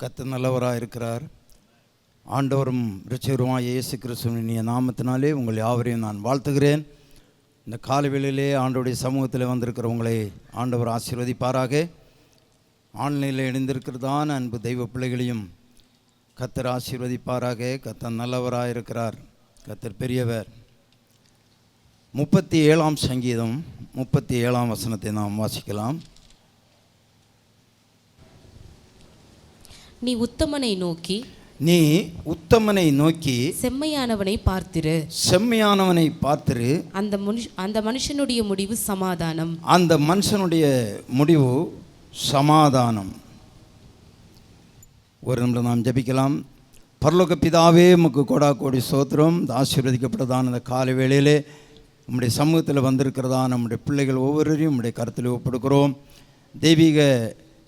கர்த்தர் நல்லவராக இருக்கிறார். ஆண்டவரும் இரட்சகருமாகிய இயேசு கிறிஸ்துவின் நாமத்தினாலே உங்கள் யாவரையும் நான் வாழ்த்துகிறேன். இந்த காலவேளையிலே ஆண்டவருடைய சமூகத்தில் வந்திருக்கிற உங்களை ஆண்டவர் ஆசீர்வதிப்பாராக. ஆன்லைனில் இணைந்திருக்கிறதான அன்பு தெய்வ பிள்ளைகளையும் கர்த்தர் ஆசீர்வதிப்பாராக. கர்த்தர் நல்லவராக இருக்கிறார். கர்த்தர் பெரியவர். 37ஆம் சங்கீதம் 37ஆம் வசனத்தை நாம் வாசிக்கலாம். நீ உத்தமனை நோக்கி செம்மையானவனை பார்த்திரு. அந்த மனுஷனுடைய முடிவு சமாதானம். அந்த மனுஷனுடைய முடிவு சமாதானம். ஒரு நிமிடம் நாம் ஜெபிக்கலாம். பரலோக பிதாவே, உமக்கு கோடா கோடி ஸ்தோத்திரம். ஆசீர்வதிக்கப்பட்டதான இந்த காலை வேளையிலே உம்முடைய சமூகத்தில் வந்திருக்கிறதா நம்முடைய பிள்ளைகள் ஒவ்வொருவரையும் உம்முடைய கருத்தில் ஒப்படுக்கிறோம். தெய்வீக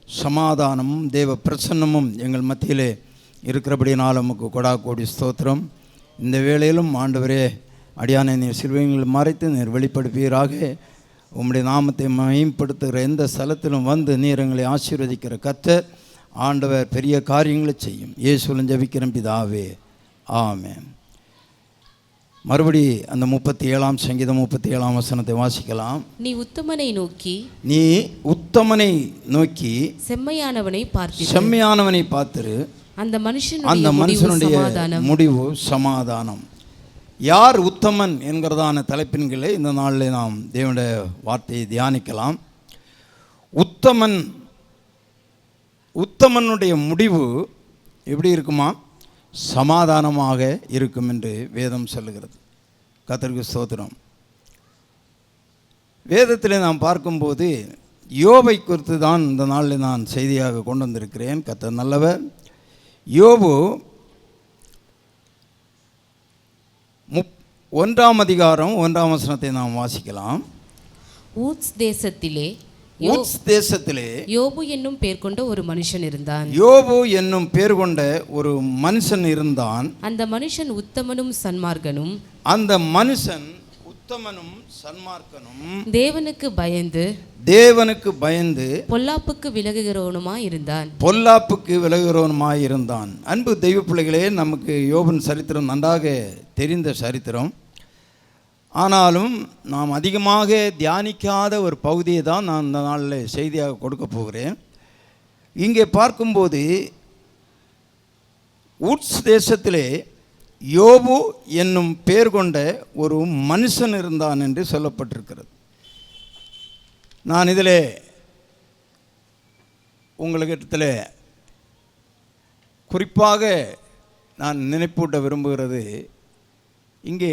சமாதானமும் தேவ பிரசன்னமும் எங்கள் மத்தியிலே இருக்கிறபடினால் உமக்கு கொடா கோடி ஸ்தோத்திரம். இந்த வேளையிலும் ஆண்டவரே, அடியானை நீர் சிலுவையில் மறைத்து நீர் வெளிப்படுப்பீராக. உம்முடைய நாமத்தை மேம்படுத்துகிற எந்த ஸ்தலத்திலும் வந்து நீர் எங்களை ஆசீர்வதிக்கிற கர்த்தர் ஆண்டவர் பெரிய காரியங்களை செய்யும். இயேசுவின் ஜெபிக்கிறேன் பிதாவே, ஆமென். மறுபடி அந்த 37ஆம் சங்கீதம் 37ஆம் வசனத்தை வாசிக்கலாம். நீ உத்தமனை நோக்கி செம்மையானவனை பார்த்திரு. அந்த மனுஷனுடைய முடிவு சமாதானம். யார் உத்தமன் என்கிறதான தலைப்பின் கீழே இந்த நாளில் நாம் தேவனுடைய வார்த்தையை தியானிக்கலாம். உத்தமனுடைய முடிவு எப்படி இருக்குமா? சமாதானமாக இருக்கும் என்று வேதம் சொல்லுகிறது. கர்த்தருக்கு ஸ்தோத்திரம். வேதத்தில் நாம் பார்க்கும்போது யோபை குறித்து தான் இந்த நாளில் நான் செய்தியாக கொண்டு வந்திருக்கிறேன். கர்த்தர் நல்லவர். யோபு 1ஆம் அதிகாரம் 1ஆம் வசனத்தை நாம் வாசிக்கலாம். ஊத்ஸ் தேசத்திலே யோபு என்னும் பேர் கொண்ட ஒரு மனுஷன் இருந்தான். அந்த மனுஷன் உத்தமனும் சன்மார்க்கனும் தேவனுக்கு பயந்து பொல்லாப்புக்கு விலகுகிறவனுமாய் இருந்தான். அன்பு தெய்வ பிள்ளைகளே, நமக்கு யோபின் சரித்திரம் நன்றாக தெரிந்த சரித்திரம். ஆனாலும் நாம் அதிகமாக தியானிக்காத ஒரு பகுதியை தான் நான் இந்த நாளில் செய்தியாக கொடுக்க போகிறேன். இங்கே பார்க்கும்போது ஊட்ஸ் தேசத்திலே யோபு என்னும் பேர் கொண்ட ஒரு மனுஷன் இருந்தான் என்று சொல்லப்பட்டிருக்கிறது. நான் இதில் உங்களிடத்தில் குறிப்பாக நான் நினைப்பூட்ட விரும்புகிறது, இங்கே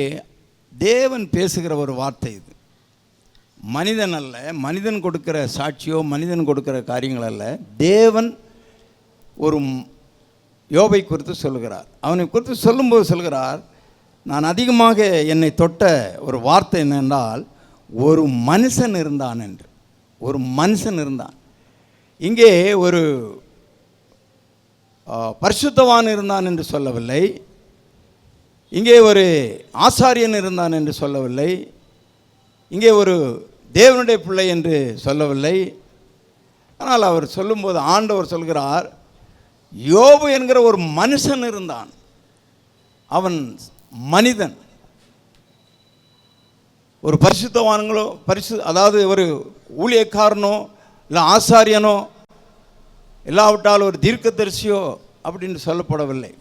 தேவன் பேசுகிற ஒரு வார்த்தை. இது மனிதன் அல்ல, மனிதன் கொடுக்கிற சாட்சியோ மனிதன் கொடுக்கிற காரியங்கள் அல்ல. தேவன் ஒரு யோபை குறித்து சொல்கிறார். அவனை குறித்து சொல்லும்போது சொல்கிறார், நான் அதிகமாக என்னை தொட்ட ஒரு வார்த்தை என்னென்றால், ஒரு மனுஷன் இருந்தான் என்று. ஒரு மனுஷன் இருந்தான். இங்கே ஒரு பரிசுத்தவான் இருந்தான் என்று சொல்லவில்லை. இங்கே ஒரு ஆசாரியன் இருந்தான் என்று சொல்லவில்லை. இங்கே ஒரு தேவனுடைய பிள்ளை என்று சொல்லவில்லை. ஆனால் அவர் சொல்லும்போது ஆண்டவர் சொல்கிறார், யோபு என்கிற ஒரு மனுஷன் இருந்தான். அவன் மனிதன். ஒரு பரிசுத்தவான்களோ அதாவது ஒரு ஊழியக்காரனோ இல்லை ஆசாரியனோ இல்லாவிட்டால் ஒரு தீர்க்கதரிசியோ அப்படின்னு சொல்லப்படவில்லை.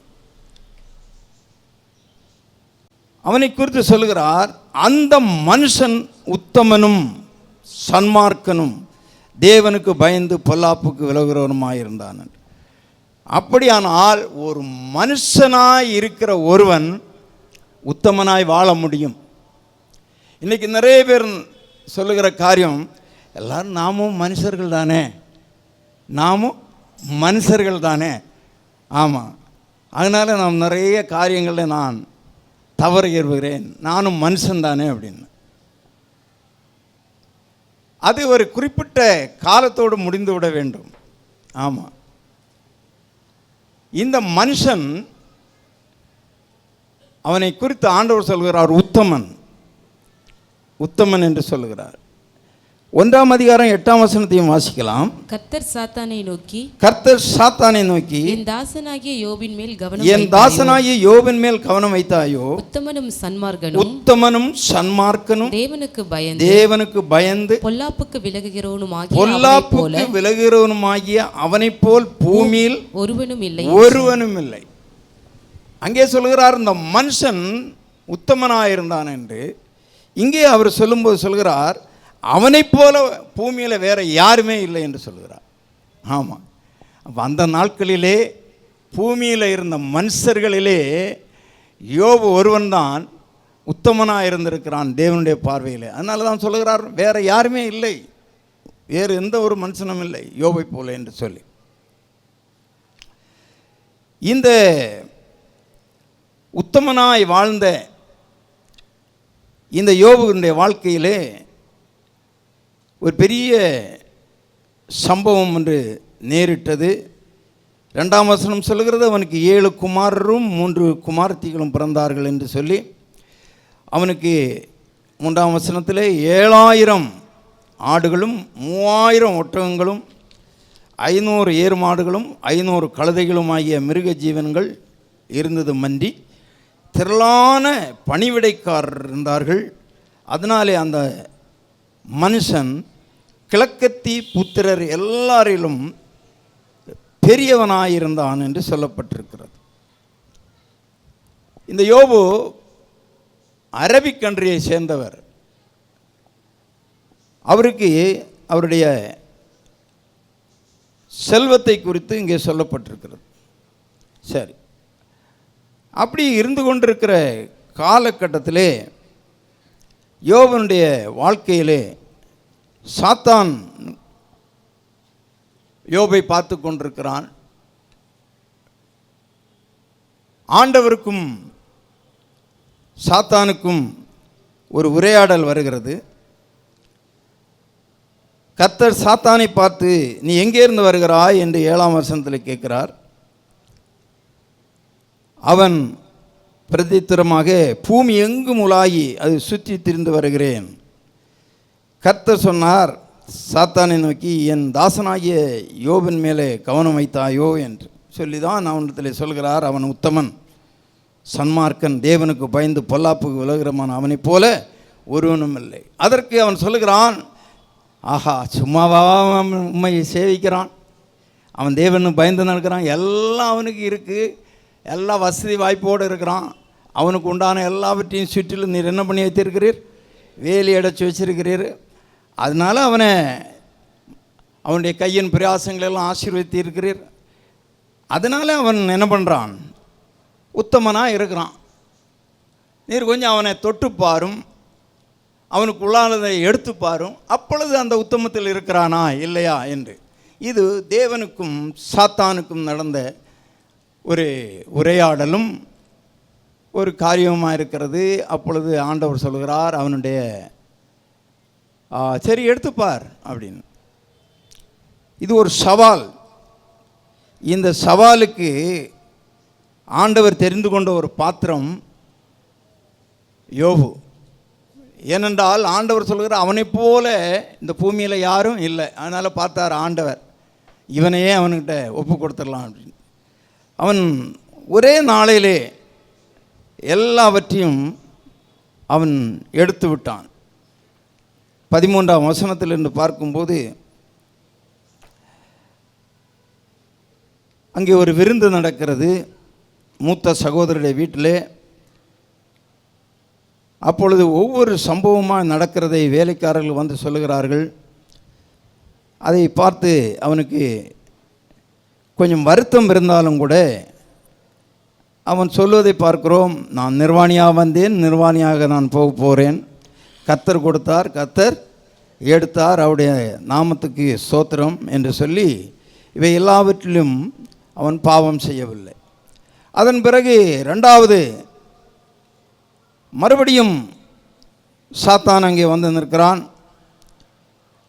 அவனை குறித்து சொல்கிறார், அந்த மனுஷன் உத்தமனும் சன்மார்க்கனும் தேவனுக்கு பயந்து பொல்லாப்புக்கு விலகுகிறவனுமாயிருந்தான். அப்படியானால் ஒரு மனுஷனாய் இருக்கிற ஒருவன் உத்தமனாய் வாழ முடியும். இன்றைக்கி நிறைய பேர் சொல்லுகிற காரியம், எல்லாரும் நாமும் மனுஷர்கள் தானே. ஆமாம், அதனால் நாம் நிறைய காரியங்களில் நான் தவறு ஏறுகிறேன், நானும் மனுஷன்தானே அப்படின்னு. அது ஒரு குறிப்பிட்ட காலத்தோடு முடிந்து விட வேண்டும். ஆமாம், இந்த மனுஷன், அவனை குறித்து ஆண்டவர் சொல்கிறார் உத்தமன் என்று சொல்லுகிறார். 1ஆம் அதிகாரம் 8ஆம் வசனத்தையும் வாசிக்கலாம். கர்த்தர் சாத்தானை நோக்கி, கர்த்தர் சாத்தானை நோக்கி, என் தாசனாகிய யோபின் மேல் கவனம் வைத்தாயோ, உத்தமனும் சன்மார்க்கனும் தேவனுக்கு பயந்து பொல்லாப்புக்கு விலகுகிறவனுமாகிய அவனைப் போல் பூமியில் ஒருவனும் இல்லை. அங்கே சொல்கிறார் இந்த மனுஷன் உத்தமனாயிருந்தான் என்று. இங்கே அவர் சொல்லும்போது சொல்கிறார் அவனைப் போல பூமியில் வேற யாருமே இல்லை என்று சொல்கிறார். ஆமாம், அப்போ அந்த நாட்களிலே பூமியில் இருந்த மனுஷர்களிலே யோபு ஒருவன் தான் உத்தமனாக இருந்திருக்கிறான் தேவனுடைய பார்வையில். அதனால தான் சொல்கிறார் வேற யாருமே இல்லை, வேறு எந்த ஒரு மனுஷனும் இல்லை யோபை போல என்று சொல்லி. இந்த உத்தமனாய் வாழ்ந்த இந்த யோபுடைய வாழ்க்கையிலே ஒரு பெரிய சம்பவம் ஒன்று நேரிட்டது. 2ஆம் வசனம் சொல்கிறது, அவனுக்கு 7 குமாரரும் 3 குமாரத்திகளும் பிறந்தார்கள் என்று சொல்லி, அவனுக்கு 3ஆம் வசனத்தில் 7000 ஆடுகளும் 3000 ஒட்டகங்களும் 500 ஏறு மாடுகளும் 500 கழுதைகளும் ஆகிய மிருக ஜீவன்கள் இருந்தது மன்றி திரளான பணிவிடைக்காரர் இருந்தார்கள். அதனாலே அந்த மனுஷன் கிழக்கத்தி புத்திரர் எல்லாரிலும் பெரியவனாயிருந்தான் என்று சொல்லப்பட்டிருக்கிறது. இந்த யோபு அரபிக் கண்ட்ரியை சேர்ந்தவர். அவருக்கு அவருடைய செல்வத்தை குறித்து இங்கே சொல்லப்பட்டிருக்கிறது. சரி, அப்படி இருந்து கொண்டிருக்கிற காலகட்டத்திலே யோபனுடைய வாழ்க்கையிலே சாத்தான் யோபை பார்த்து கொண்டிருக்கிறான். ஆண்டவருக்கும் சாத்தானுக்கும் ஒரு உரையாடல் வருகிறது. கர்த்தர் சாத்தானை பார்த்து நீ எங்கே இருந்து வருகிறாய் என்று 7ஆம் வசனத்தில் கேட்கிறார். அவன் பிரதித்திரமாக பூமி எங்கும் உலாகி அது சுற்றி திரிந்து வருகிறேன். கர்த்தர் சொன்னார் சாத்தானை நோக்கி, என் தாசனாகிய யோபின் மேலே கவனம் வைத்தாயோ என்று சொல்லி தான் அவனிடத்தில் சொல்கிறார். அவன் உத்தமன், சன்மார்க்கன், தேவனுக்கு பயந்து பொல்லாப்புக்கு விலகிறமான அவனைப் போல ஒருவனும் இல்லை. அதற்கு அவன் சொல்லுகிறான், ஆஹா, சும்மாவா உண்மையை சேவிக்கிறான், அவன் தேவனுக்கு பயந்து நடக்கிறான், எல்லாம் அவனுக்கு இருக்குது, எல்லா வசதி வாய்ப்போடு இருக்கிறான், அவனுக்கு உண்டான எல்லாவற்றையும் சுற்றிலும் நீர் என்ன பண்ணி வைத்திருக்கிறீர், வேலி அடைச்சி வச்சிருக்கிறீர், அதனால் அவனுடைய கையின் பிரயாசங்களெல்லாம் ஆசீர்வதித்து இருக்கிறீர், அதனால் அவன் என்ன பண்ணுறான், உத்தமனாக இருக்கிறான், நீர் கொஞ்சம் அவனை தொட்டுப்பாரும், அவனுக்கு உள்ளானதை எடுத்துப்பாரும், அப்பொழுது அந்த உத்தமத்தில் இருக்கிறானா இல்லையா என்று. இது தேவனுக்கும் சாத்தானுக்கும் நடந்த ஒரு உரையாடலும் ஒரு காரியமாக இருக்கிறது. அப்பொழுது ஆண்டவர் சொல்கிறார் அவனுடைய சரி எடுத்துப்பார் அப்படின்னு. இது ஒரு சவால். இந்த சவாலுக்கு ஆண்டவர் தெரிந்து கொண்ட ஒரு பாத்திரம் யோபு. ஏனென்றால் ஆண்டவர் சொல்கிறார் அவனைப் போல இந்த பூமியில் யாரும் இல்லை. அதனால் பார்த்தார் ஆண்டவர், இவனையே அவன்கிட்ட ஒப்பு கொடுத்துடலாம் அப்படின்னு. அவன் ஒரே நாளிலே எல்லாவற்றையும் அவன் எடுத்து விட்டான். 13ஆம் வசனத்திலிருந்து பார்க்கும்போது அங்கே ஒரு விருந்து நடக்கிறது மூத்த சகோதரருடைய வீட்டிலே. அப்பொழுது ஒவ்வொரு சம்பவமாக நடக்கிறதை வேலைக்காரர்கள் வந்து சொல்லுகிறார்கள். அதை பார்த்து அவனுக்கு கொஞ்சம் வருத்தம் இருந்தாலும் கூட அவன் சொல்வதை பார்க்கிறோம், நான் நிர்வாணியாக வந்தேன், நிர்வாணியாக நான் போக போகிறேன், கர்த்தர் கொடுத்தார், கர்த்தர் எடுத்தார், அவருடைய நாமத்துக்கு ஸ்தோத்திரம் என்று சொல்லி இவை எல்லாவற்றிலும் அவன் பாவம் செய்யவில்லை. அதன் பிறகு 2வது மறுபடியும் சாத்தான் அங்கே வந்து நிற்கிறான்.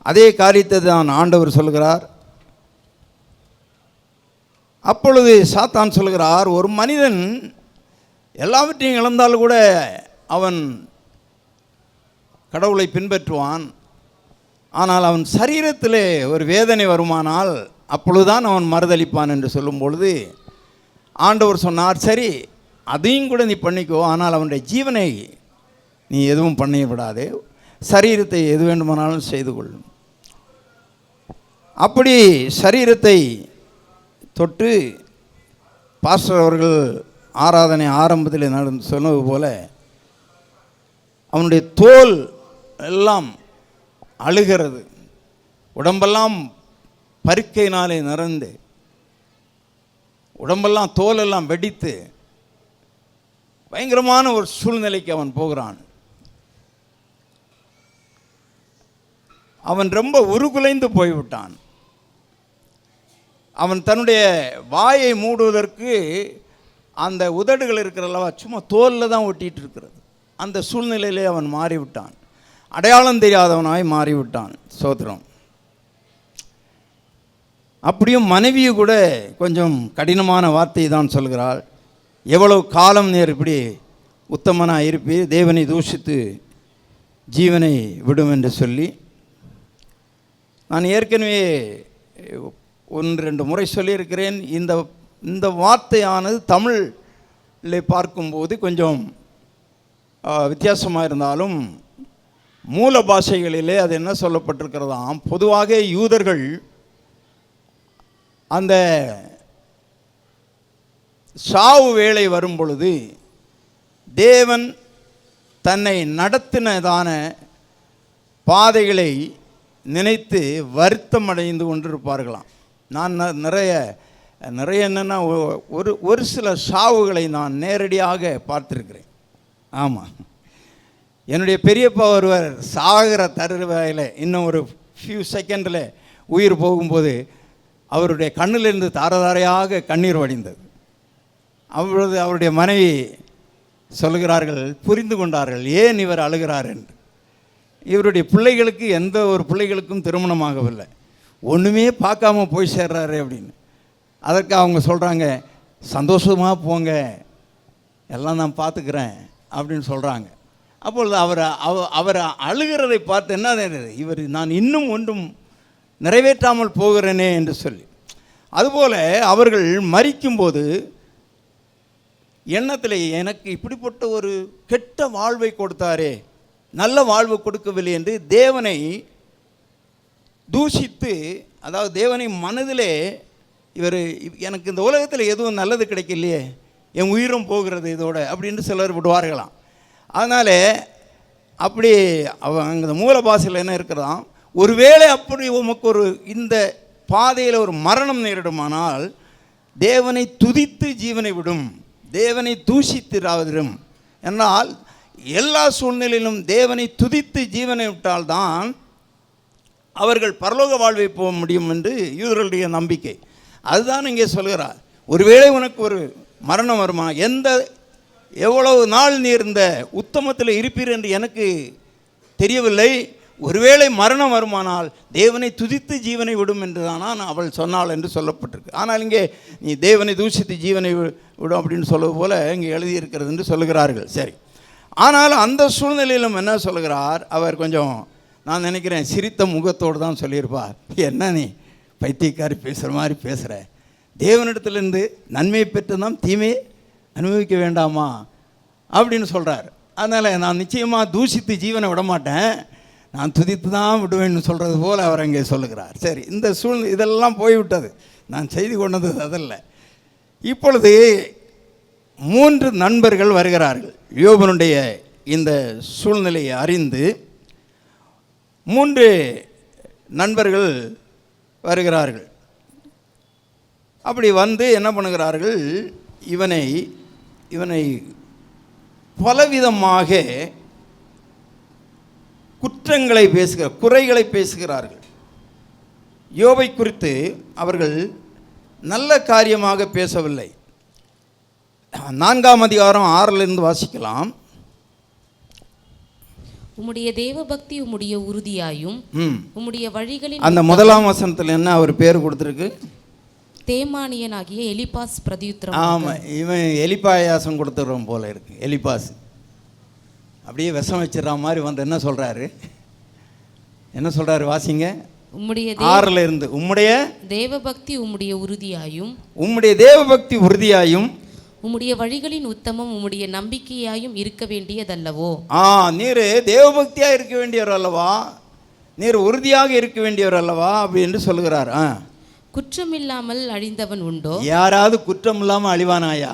அதே காரியத்தை தான் ஆண்டவர் சொல்கிறார். அப்பொழுது சாத்தான் சொல்கிறார், ஒரு மனிதன் எல்லாவற்றையும் இழந்தாலும் கூட அவன் கடவுளை பின்பற்றுவான், ஆனால் அவன் சரீரத்திலே ஒரு வேதனை வருமானால் அப்பொழுதுதான் அவன் மறுதளிப்பான் என்று சொல்லும் பொழுது ஆண்டவர் சொன்னார், சரி அதையும் கூட நீ பண்ணிக்கோ, ஆனால் அவனுடைய ஜீவனை நீ எதுவும் பண்ணி விடாதே, சரீரத்தை எது வேண்டுமானாலும் செய்து கொள்ளும். அப்படி சரீரத்தை தொட்டு பாஸ்டர் அவர்கள் ஆராதனை ஆரம்பத்தில் நடந்து சொன்னது போல அவனுடைய தோல் எல்லாம் அழுகிறது, உடம்பெல்லாம் பருக்கையினாலே நிறந்து உடம்பெல்லாம் தோலெல்லாம் வெடித்து பயங்கரமான ஒரு சூழ்நிலைக்கு அவன் போகிறான். அவன் ரொம்ப உருகுலைந்து போய்விட்டான். அவன் தன்னுடைய வாயை மூடுவதற்கு அந்த உதடுகள் இருக்கிறல்லவா சும்மா தோலில் தான் ஒட்டிகிட்டு இருக்கிறது. அந்த சூழ்நிலையிலே அவன் மாறிவிட்டான், அடையாளம் தெரியாதவனாய் மாறிவிட்டான். சோத்திரம். அப்படியும் மனைவியை கூட கொஞ்சம் கடினமான வார்த்தை தான் சொல்கிறாள். எவ்வளவு காலம் நேர் இப்படி உத்தமனாக இருப்பி தேவனை தூஷித்து ஜீவனை விடும் என்று சொல்லி, நான் ஏற்கனவே 1-2 முறை சொல்லியிருக்கிறேன். இந்த வார்த்தையானது தமிழில் பார்க்கும்போது கொஞ்சம் வித்தியாசமாக இருந்தாலும் மூல பாஷைகளிலே அது என்ன சொல்லப்பட்டிருக்கிறதாம், பொதுவாக யூதர்கள் அந்த சாவு வேளை வரும் பொழுது தேவன் தன்னை நடத்தினதான பாதைகளை நினைத்து வருத்தம் அடைந்து கொண்டிருப்பார்களாம். நான் நிறைய என்னென்னா ஒரு சில சாவுகளை நான் நேரடியாக பார்த்துருக்கிறேன். ஆமாம், என்னுடைய பெரியப்பா ஒருவர் சாகிற தருவாயில் இன்னும் ஒரு ஃபியூ செகண்டில் உயிர் போகும்போது அவருடைய கண்ணிலிருந்து தாரதாரையாக கண்ணீர் வடிந்தது. அப்பொழுது அவருடைய மனைவி சொல்கிறார்கள், புரிந்து கொண்டார்கள் ஏன் இவர் அழுகிறார் என்று. இவருடைய பிள்ளைகளுக்கு எந்த ஒரு பிள்ளைகளுக்கும் திருமணமாகவில்லை, ஒன்றுமே பார்க்காம போய் சேர்றாரு அப்படின்னு. அதற்கு அவங்க சொல்கிறாங்க, சந்தோஷமாக போங்க, எல்லாம் நான் பார்த்துக்கிறேன் அப்படின்னு சொல்கிறாங்க. அப்பொழுது அவர் அழுகிறதை பார்த்து என்ன, இவர் நான் இன்னும் ஒன்றும் நிறைவேற்றாமல் போகிறேனே என்று சொல்லி. அதுபோல் அவர்கள் மரிக்கும்போது எண்ணத்தில் எனக்கு இப்படிப்பட்ட ஒரு கெட்ட வாழ்வை கொடுத்தாரே, நல்ல வாழ்வு கொடுக்கவில்லை என்று தேவனை தூஷித்து, அதாவது தேவனை மனதிலே இவர் எனக்கு இந்த உலகத்தில் எதுவும் நல்லது கிடைக்கலையே, என் உயிரும் போகிறது இதோட அப்படின்னு சிலர் விடுவார்களாம். அதனால் அப்படி அங்கே மூல பாஷையில் என்ன இருக்கிறதாம், ஒருவேளை அப்படி உமக்கு ஒரு இந்த பாதையில் ஒரு மரணம் நேரிடுமானால் தேவனை துதித்து ஜீவனை விடும், தேவனை தூஷித்திராவிடும். என்னால் எல்லா சூழ்நிலையிலும் தேவனை துதித்து ஜீவனை விட்டால்தான் அவர்கள் பரலோக வாழ்வை போக முடியும் என்று யூதர்களுடைய நம்பிக்கை. அதுதான் இங்கே சொல்கிறார். ஒருவேளை உனக்கு ஒரு மரணம் வருமா, எவ்வளவு நாள் நீ இருந்த உத்தமத்தில் இருப்பீர் என்று எனக்கு தெரியவில்லை, ஒருவேளை மரணம் வருமானால் தேவனை துதித்து ஜீவனை விடும் என்று தானா அவள் சொன்னாள் என்று சொல்லப்பட்டிருக்கு. ஆனால் இங்கே நீ தேவனை தூஷித்து ஜீவனை விடும் அப்படின்னு சொல்வது போல இங்கே எழுதியிருக்கிறது என்று சொல்லுகிறார்கள். சரி, ஆனால் அந்த சூழ்நிலையிலும் என்ன சொல்கிறார் அவர், கொஞ்சம் நான் நினைக்கிறேன் சிரித்த முகத்தோடு தான் சொல்லியிருப்பார். என்ன நீ பைத்தியக்காரி பேசுகிற மாதிரி பேசுகிற, தேவனிடத்துலேருந்து நன்மையை பெற்று தான் தீமையை அனுபவிக்க வேண்டாமா அப்படின்னு சொல்கிறார். அதனால் நான் நிச்சயமாக தூஷித்து ஜீவனை விட மாட்டேன், நான் துதித்து தான் விடுவேன்னு சொல்கிறது போல் அவர் அங்கே சொல்லுகிறார். சரி, இந்த இதெல்லாம் போய்விட்டது, நான் செய்து கொண்டது அதல்ல. இப்பொழுது 3 நண்பர்கள் வருகிறார்கள். யோபனுடைய இந்த சூழ்நிலையை அறிந்து 3 நண்பர்கள் வருகிறார்கள். அப்படி வந்து என்ன பண்ணுகிறார்கள், இவனை பலவிதமாக குறைகளை பேசுகிறார்கள். யோபை குறித்து அவர்கள் நல்ல காரியமாக பேசவில்லை. 4ஆம் அதிகாரம் 6 வாசிக்கலாம். உம்முடைய தேவ பக்தி உம்முடைய உறுதியாயும் உம்முடைய வழிகளில். அந்த 1ஆம் வசனத்தில் என்ன அவர் பேர் கொடுத்துருக்கு, தேமானியனாகிய எலிபாஸ் பிரதியுத்தரம். ஆமாம், இவன் எலிபாயாசம் கொடுத்துடுறோம் போல இருக்கு. எலிபாஸ் அப்படியே விஷம் வச்சிடற மாதிரி வந்து என்ன சொல்கிறாரு, என்ன சொல்றாரு வாசிங்க, உம்முடைய 6ல இருந்து. உம்முடைய தேவபக்தி உம்முடைய உறுதியாயும், உம்முடைய தேவபக்தி உறுதியாயும், உம்முடைய வழிகளின் உத்தமம் உம்முடைய நம்பிக்கையாயும் இருக்க வேண்டியதல்லவோ. நீர் தேவபக்தியா இருக்க வேண்டியவர் அல்லவா, நீர் உறுதியாக இருக்க வேண்டியவர் அல்லவா அப்படி என்று சொல்லுகிறார். குற்றமில்லாமல் அழிந்தவன் உண்டோ? யாராவது குற்றம் இல்லாமல் அழிவானாயா?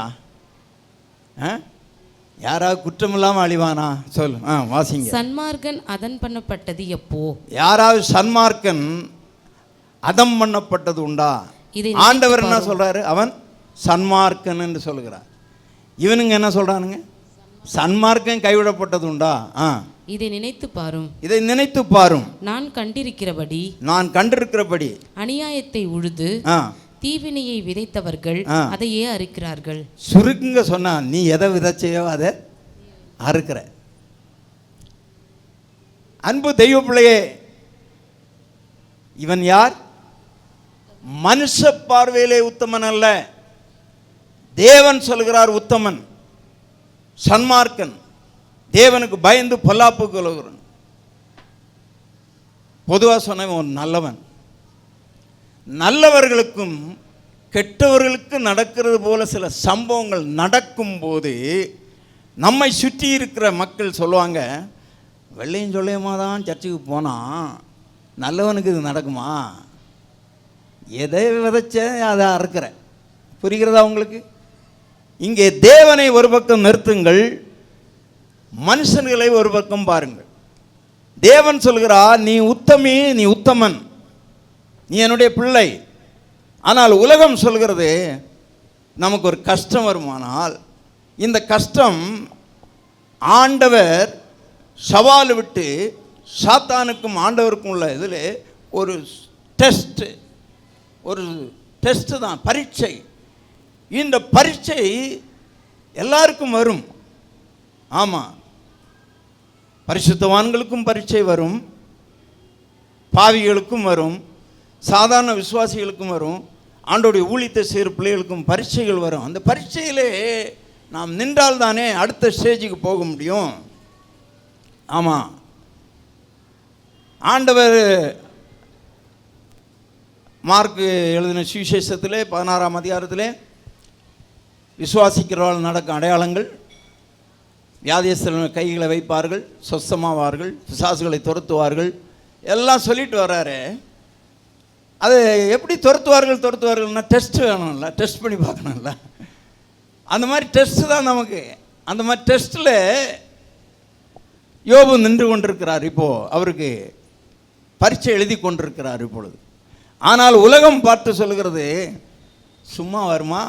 யாராவது குற்றம் இல்லாமல் அழிவானா? சொல். வாசிங்க. சன்மார்க்கன் அதன் பண்ணப்பட்டது எப்போ? யாராவது சன்மார்க்கன் அதம் பண்ணப்பட்டது உண்டா? ஆண்டவர் என்ன சொல்றாரு? அவன் சன்மார்க்கன் என்று சொல்லுகிறார். இவனுங்க என்ன சொல்றானுங்க? சன்மார்க்கன் கைவிடப்பட்டது உண்டா? இதை நினைத்து பாரும், இதை நினைத்து பாரும். நான் கண்டிருக்கிறபடி அநியாயத்தை உழுது தீவினையை விதைத்தவர்கள் அதையே அறுக்கிறார்கள். சுருக்குங்க சொன்னா, நீ எதை விதைச்சையோ அதை அறுக்கிற. அன்பு தெய்வ பிள்ளையே, இவன் யார்? மனுஷ பார்வையிலே உத்தமன் அல்ல, தேவன் சொல்கிறார் உத்தமன், சன்மார்க்கன், தேவனுக்கு பயந்து பொல்லாப்பு கொள்கிறவன். பொதுவாக சொன்னவன் நல்லவன். நல்லவர்களுக்கும் கெட்டவர்களுக்கு நடக்கிறது போல சில சம்பவங்கள் நடக்கும்போது நம்மை சுற்றி இருக்கிற மக்கள் சொல்லுவாங்க, வெள்ளையும் சொல்லையுமா தான் சர்ச்சுக்கு போனால் நல்லவனுக்கு இது நடக்குமா? எதை விதைச்ச அதை அறுக்கிற. புரிகிறதா உங்களுக்கு? இங்கே தேவனை ஒரு பக்கம் நிறுத்துங்கள், மனுஷன்களை ஒரு பக்கம் பாருங்கள். தேவன் சொல்கிறார், நீ உத்தமி, நீ உத்தமன், நீ என்னுடைய பிள்ளை. ஆனால் உலகம் சொல்கிறது, நமக்கு ஒரு கஷ்டம் வருமானால் இந்த கஷ்டம் ஆண்டவர் சவால் விட்டு சாத்தானுக்கும் ஆண்டவருக்கும் உள்ள இதில் ஒரு டெஸ்ட் தான், பரீட்சை. இந்த பரீட்சை எல்லாருக்கும் வரும். ஆமாம், பரிசுத்தவான்களுக்கும் பரீட்சை வரும், பாவிகளுக்கும் வரும், சாதாரண விசுவாசிகளுக்கும் வரும், ஆண்டோடைய ஊழியத்தை செய்கிற பிள்ளைகளுக்கும் பரீட்சைகள் வரும். அந்த பரீட்சையிலே நாம் நின்றால் தானே அடுத்த ஸ்டேஜுக்கு போக முடியும். ஆமாம், ஆண்டவர் மார்க்கு எழுதின சுவிசேஷத்திலே 16ஆம் அதிகாரத்திலே விசுவாசிக்கிறவர்கள் நடக்கும் அடையாளங்கள், வியாதியஸ்தர்கள் கைகளை வைப்பார்கள், சொஸ்தமாவார்கள், பிசாசுகளை துரத்துவார்கள், எல்லாம் சொல்லிட்டு வர்றாரு. அது எப்படி துரத்துவார்கள்னா டெஸ்ட் வேணும்ல, டெஸ்ட் பண்ணி பார்க்கணும்ல. அந்த மாதிரி டெஸ்ட்டு தான் நமக்கு. அந்த மாதிரி டெஸ்ட்டில் யோபு நின்று கொண்டிருக்கிறார். இப்போது அவருக்கு பரீட்சை எழுதி கொண்டிருக்கிறார் இப்பொழுது. ஆனால் உலகம் பார்த்து சொல்கிறது, சும்மா வருமா,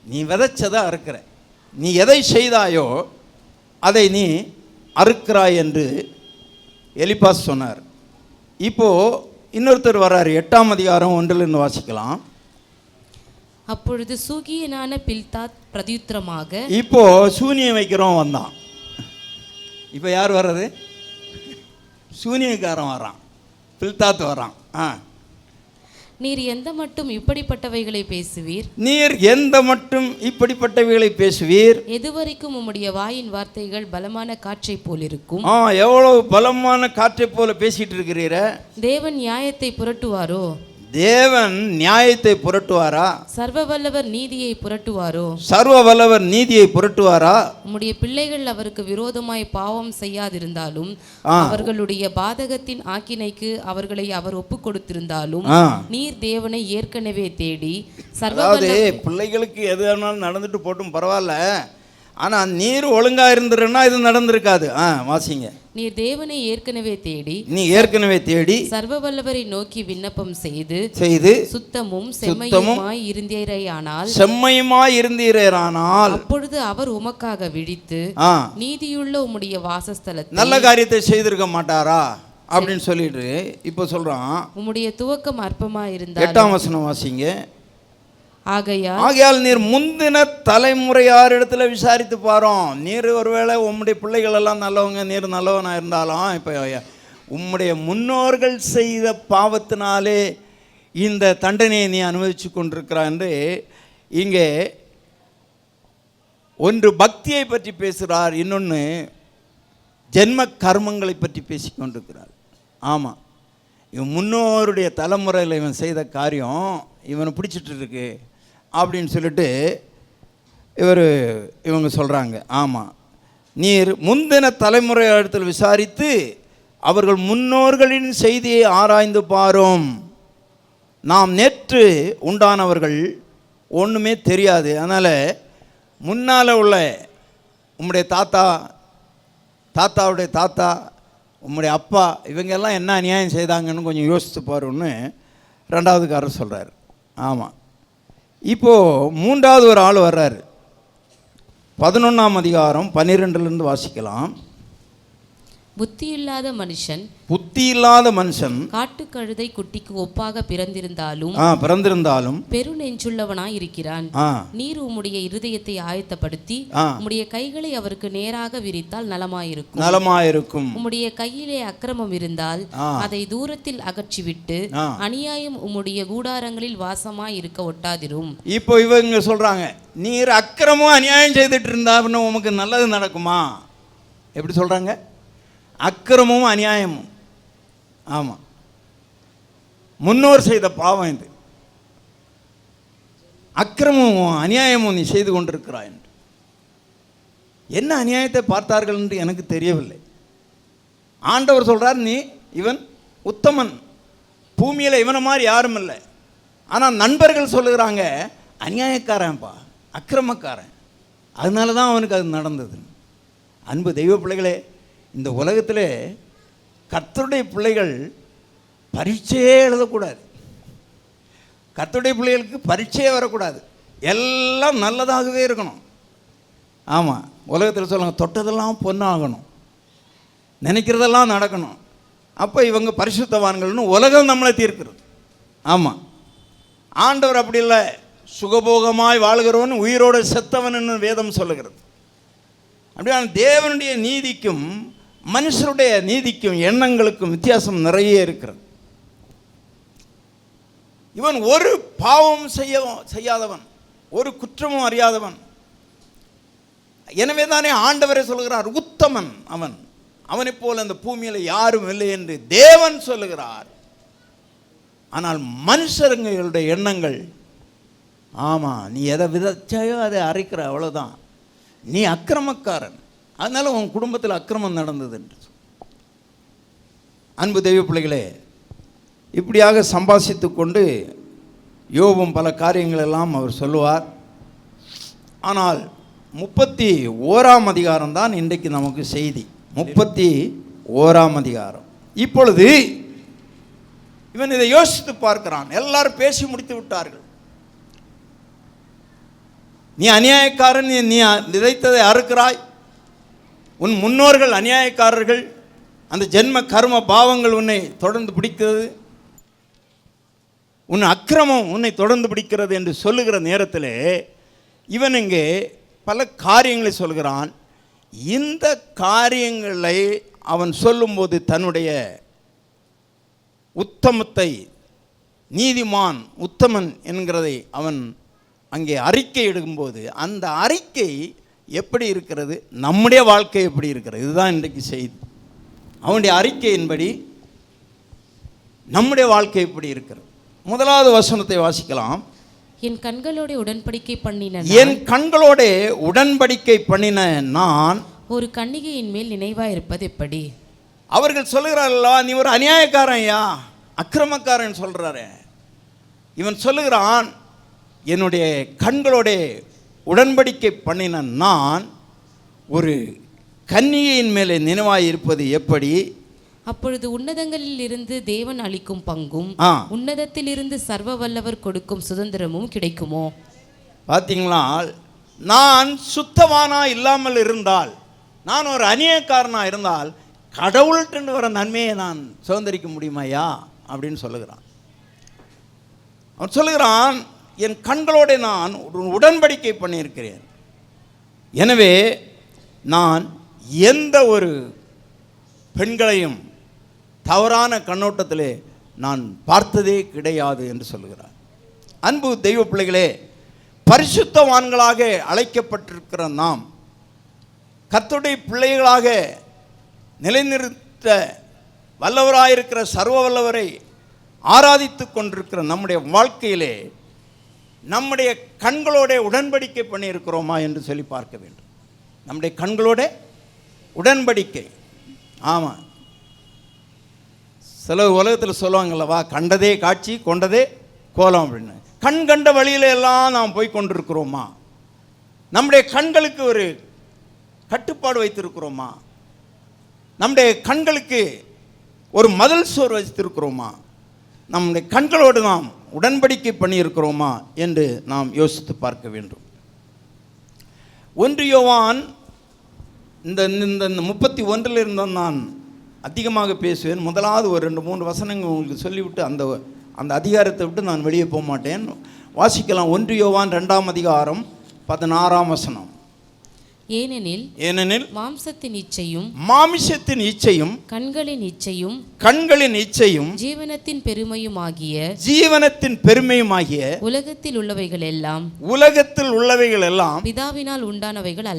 நீ விதைச்சதை அறுக்கிற, நீ எதை செய்தாயோ அதை நீ அறுக்கிறாய் என்று எலிப்பாஸ் சொன்னார். இப்போது இன்னொருத்தர் வர்றார், 8ஆம் அதிகாரம் 1லிருந்து வாசிக்கலாம். அப்பொழுது சூகியனான பில்தாத் பிரதியுத்தரமாக, இப்போ சூனியம் வைக்கிறோம் வந்தான். இப்போ யார் வர்றது? சூனியக்காரன் வரான், பில்தாத் வரான். நீர் எந்த மட்டும் இப்படிப்பட்டவைகளை பேசுவீர்? நீர் எந்த மட்டும் இப்படிப்பட்டவைகளை பேசுவீர்? எதுவரைக்கும் உம்முடைய வாயின் வார்த்தைகள் பலமான காற்றை போல் இருக்கும்? எவ்வளவு பலமான காற்றை போல பேசிட்டு இருக்கிறீர. தேவன் நியாயத்தை புரட்டுவாரோ? தேவன் நியாயத்தை புரட்டுவாரா? சர்வ வல்லவர் நீதியை புரட்டுவாரோ? சர்வ வல்லவர் நீதியை புரட்டுவாரா? உம்முடைய பிள்ளைகள் அவருக்கு விரோதமாய் பாவம் செய்யாதிருந்தாலும், அவர்களுடைய பாதகத்தின் ஆக்கினைக்கு அவர்களை அவர் ஒப்பு கொடுத்திருந்தாலும், நீர் தேவனை ஏற்கனவே தேடி பிள்ளைகளுக்கு எது வேணாலும் நடந்துட்டு போட்டும் பரவாயில்ல, ஆனால் நீர் ஒழுங்காக இருந்துருன்னா இது நடந்திருக்காது. வாசிங்க. நீர் தேவனை ஏற்கனவே தேடி, நீ ஏற்கனவே தேடி சர்வ வல்லவரை நோக்கி விண்ணப்பம் செய்து சுத்தமும் செம்மையுமாய் இருந்தீரானால் அப்பொழுது அவர் உமக்காக விழித்து நீதியுள்ள உம்முடைய வாசஸ்தலத்தை நல்ல காரியத்தை செய்திருக்க மாட்டாரா அப்படின்னு சொல்லிட்டு இப்போ சொல்றான். உம்முடைய துவக்கம் அற்பமாய் இருந்தால் 8ஆம் வசனம் வாசிங்க. ஆகையால் நீர் முந்தின தலைமுறையார் இடத்துல விசாரித்து பாரோம். நீர் ஒருவேளை உம்முடைய பிள்ளைகள் எல்லாம் நல்லவங்க, நீர் நல்லவனா இருந்தாலும் இப்போ உம்முடைய முன்னோர்கள் செய்த பாவத்தினாலே இந்த தண்டனையை நீ அனுமதிச்சு கொண்டிருக்கிறாய் என்று இங்கே ஒன்று பக்தியை பற்றி பேசுகிறார், இன்னொன்று ஜென்ம கர்மங்களை பற்றி பேசி கொண்டிருக்கிறார். ஆமாம், இவன் முன்னோருடைய தலைமுறையில் இவன் செய்த காரியம் இவனை பிடிச்சிட்டு இருக்கு அப்படின்னு சொல்லிட்டு இவங்க சொல்கிறாங்க. ஆமாம், நீர் முந்தின தலைமுறை இடத்தில் விசாரித்து அவர்கள் முன்னோர்களின் செய்தியை ஆராய்ந்து பாரும். நாம் நேற்று உண்டானவர்கள் ஒன்றுமே தெரியாது. அதனால் முன்னால் உள்ள உம்முடைய தாத்தாவுடைய தாத்தா, உம்முடைய அப்பா, இவங்கெல்லாம் என்ன அநியாயம் செய்தாங்கன்னு கொஞ்சம் யோசித்து பாருன்னு ரெண்டாவதுக்காரர் சொல்கிறார். ஆமாம், இப்போது மூன்றாவது ஒரு ஆள் வர்றாரு. 11ஆம் அதிகாரம் 12லேருந்து வாசிக்கலாம். புத்தியில்லாத மனுஷன் காட்டுக்கழுதை குட்டிக்கு ஒப்பாக பிறந்திருந்தாலும் பெரு நெஞ்சுள்ளவனாய் இருக்கிறான். நீர் உம்முடைய இருதயத்தை ஆயத்தப்படுத்தி உம்முடைய கைகளை அவருக்கு நேராக விரித்தால் நலமாயிருக்கும். உம்முடைய கையிலே அக்கிரமம் இருந்தால் அதை தூரத்தில் அகற்றிவிட்டு அநியாயம் உம்முடைய கூடாரங்களில் வாசமாய் இருக்க ஒட்டாதிரும். இப்போ இவங்க சொல்றாங்க, நீர் அக்கிரமும் அநியாயம் செய்துட்டு இருந்தா உமக்கு நல்லது நடக்குமா? எப்படி சொல்றாங்க? அக்கிரமும் அநியாயமும். ஆமாம், முன்னோர் செய்த பாவம் இது. அக்கிரமும் அநியாயமும் நீ செய்து கொண்டிருக்கிறாய் என்று. என்ன அநியாயத்தை பார்த்தார்கள் என்று எனக்கு தெரியவில்லை. ஆண்டவர் சொல்கிறார், இவன் உத்தமன், பூமியில் இவனை மாதிரி யாரும் இல்லை. ஆனால் நண்பர்கள் சொல்லுகிறாங்க, அநியாயக்காரன்ப்பா, அக்கிரமக்காரன், அதனால தான் அவனுக்கு அது நடந்தது. அன்பு தெய்வ பிள்ளைகளே, இந்த உலகத்தில் கர்த்தருடைய பிள்ளைகள் பரீட்சையே எழுதக்கூடாது. கர்த்தருடைய பிள்ளைகளுக்கு பரீட்சையே வரக்கூடாது. எல்லாம் நல்லதாகவே இருக்கணும். ஆமாம், உலகத்தில் சொல்லுவாங்க, தொட்டதெல்லாம் பொண்ணாகணும், நினைக்கிறதெல்லாம் நடக்கணும். அப்போ இவங்க பரிசுத்தவான்கள்னு உலகம் நம்மளை தீர்க்கிறது. ஆமாம், ஆண்டவர் அப்படி இல்லை. சுகபோகமாய் வாழ்கிறவன் உயிரோடு செத்தவன் வேதம் சொல்லுகிறது. அப்படியான தேவனுடைய நீதிக்கும் மனுஷருடைய நீதிக்கும் எண்ணங்களுக்கும் வித்தியாசம் நிறைய இருக்கிறது. இவன் ஒரு பாவம் செய்யாதவன், ஒரு குற்றமும் அறியாதவன். எனவே தானே ஆண்டவரே சொல்கிறார், உத்தமன் அவன், அவனைப் போல அந்த பூமியில் யாரும் இல்லை என்று தேவன் சொல்லுகிறார். ஆனால் மனுஷருங்களுடைய எண்ணங்கள், ஆமாம், நீ எதை விதைச்சாயோ அதை அரைக்கிற, அவ்வளோதான், நீ அக்கிரமக்காரன், அதனால உன் குடும்பத்தில் அக்கிரமம் நடந்தது என்று. அன்பு தெய்வ பிள்ளைகளே, இப்படியாக சம்பாஷித்து கொண்டு யோபும் பல காரியங்களெல்லாம் அவர் சொல்லுவார். ஆனால் 31ஆம் அதிகாரம் தான் இன்றைக்கு நமக்கு செய்தி. 31ஆம் அதிகாரம். இப்பொழுது இவன் இதை யோசித்து பார்க்கிறான். எல்லாரும் பேசி முடித்து விட்டார்கள். நீ அநியாயக்காரன், நீ விதைத்ததை அறுக்கிறாய், உன் முன்னோர்கள் அநியாயக்காரர்கள், அந்த ஜென்ம கர்ம பாவங்கள் உன்னை தொடர்ந்து பிடிக்கிறது, உன் அக்கிரமம் உன்னை தொடர்ந்து பிடிக்கிறது என்று சொல்லுகிற நேரத்தில் இவன் இங்கே பல காரியங்களை சொல்கிறான். இந்த காரியங்களை அவன் சொல்லும்போது தன்னுடைய உத்தமத்தை, நீதிமான் உத்தமன் என்கிறதை அவன் அங்கே அறிக்கை எடுக்கும்போது அந்த அறிக்கை எப்படி இருக்கிறது, நம்முடைய வாழ்க்கை எப்படி இருக்கிறது, இதுதான் இன்றைக்கு செய்தி. அவனுடைய அறிக்கையின்படி நம்முடைய வாழ்க்கை எப்படி இருக்கிறது. முதலாவது வசனத்தை வாசிக்கலாம். என் கண்களோட உடன்படிக்கை பண்ணின நான் ஒரு கன்னிகையின் மேல் நினைவாக இருப்பது எப்படி? அவர்கள் சொல்லுகிறார்களா, நீ ஒரு அநியாயக்காரன், ஐயா அக்கிரமக்காரன் சொல்றாரு. இவன் சொல்லுகிறான், என்னுடைய கண்களோட உடன்படிக்கை பண்ணின நான் ஒரு கன்னிகையின் மேலே நினைவாய் இருப்பது எப்படி? அப்பொழுது உன்னதங்களில் இருந்து தேவன் அளிக்கும் பங்கும் உன்னதத்தில் இருந்து சர்வ வல்லவர் கொடுக்கும் சுதந்திரமும் கிடைக்குமோ? பார்த்தீங்களா, நான் சுத்தவானா இல்லாமல் இருந்தால், நான் ஒரு அநியாயக்காரனா இருந்தால் கடவுள்கிட்ட வர நன்மையை நான் சுதந்திரிக்க முடியுமாயா அப்படின்னு சொல்லுகிறான். அவன் சொல்லுகிறான், என் கண்களோட நான் ஒரு உடன்படிக்கை பண்ணியிருக்கிறேன். எனவே நான் எந்த ஒரு பெண்களையும் தவறான கண்ணோட்டத்திலே நான் பார்த்ததே கிடையாது என்று சொல்லுகிறார். அன்பு தெய்வ பிள்ளைகளே, பரிசுத்தவான்களாக அழைக்கப்பட்டிருக்கிற நாம், கர்த்தருடைய பிள்ளைகளாக நிலைநிறுத்த வல்லவராயிருக்கிற சர்வ வல்லவரை ஆராதித்து கொண்டிருக்கிற நம்முடைய வாழ்க்கையிலே நம்முடைய கண்களோட உடன்படிக்கை பண்ணியிருக்கிறோமா என்று சொல்லி பார்க்க வேண்டும். நம்முடைய கண்களோட உடன்படிக்கை. ஆமாம், சில உலகத்தில் சொல்லுவாங்கல்லவா, கண்டதே காட்சி கொண்டதே கோலம் அப்படின்னு. கண் கண்ட வழியில எல்லாம் நாம் போய் கொண்டிருக்கிறோமா? நம்முடைய கண்களுக்கு ஒரு கட்டுப்பாடு வைத்திருக்கிறோமா? நம்முடைய கண்களுக்கு ஒரு மதில் சோறு வைத்திருக்கிறோமா? நம்முடைய கண்களோடு நாம் உடன்படிக்கை பண்ணியிருக்கிறோமா என்று நாம் யோசித்து பார்க்க வேண்டும். 1 யோவான் இந்த 31 இருந்தும் நான் அதிகமாக பேசுவேன். முதலாவது ஒரு 2-3 வசனங்கள் உங்களுக்கு சொல்லிவிட்டு அந்த அதிகாரத்தை விட்டு நான் வெளியே போக மாட்டேன். வாசிக்கலாம். 1 யோவான் 2ஆம் அதிகாரம் 16ஆம் வசனம். ஏனெனில் மாம்சத்தின் இச்சையும் கண்களின் இச்சையும் ஜீவனத்தின் பெருமையுமாகிய உலகத்தில் உள்ளவைகள் எல்லாம் பிதாவினால் உண்டானவைகள்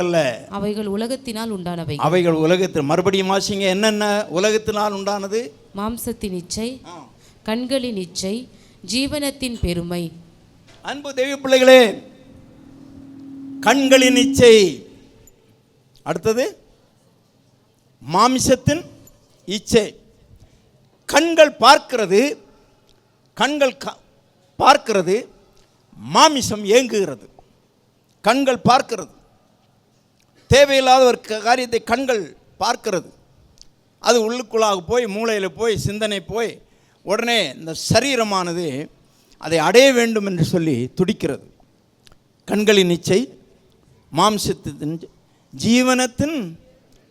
அல்ல, அவைகள் உலகத்தினால் உண்டானவைகள். அவைகள் உலகத்தில், மறுபடியும் வாசிங்க, என்னென்ன உலகத்தினால் உண்டானது? மாம்சத்தின் இச்சை, கண்களின் இச்சை, ஜீவனத்தின் பெருமை. அன்பு தேவ பிள்ளைகளே, கண்களின் இச்சை, அடுத்தது மாமிசத்தின் இச்சை. கண்கள் பார்க்கிறது, மாமிசம் ஏங்குகிறது. கண்கள் பார்க்கிறது, தேவையில்லாத ஒரு காரியத்தை கண்கள் பார்க்கிறது. அது உள்ளுக்குள்ளாக போய் மூளையில் போய் சிந்தனை போய் உடனே இந்த சரீரமானது அதை அடைய வேண்டும் என்று சொல்லி துடிக்கிறது. கண்களின் இச்சை, மாம்சத்தின், ஜீவனத்தின்,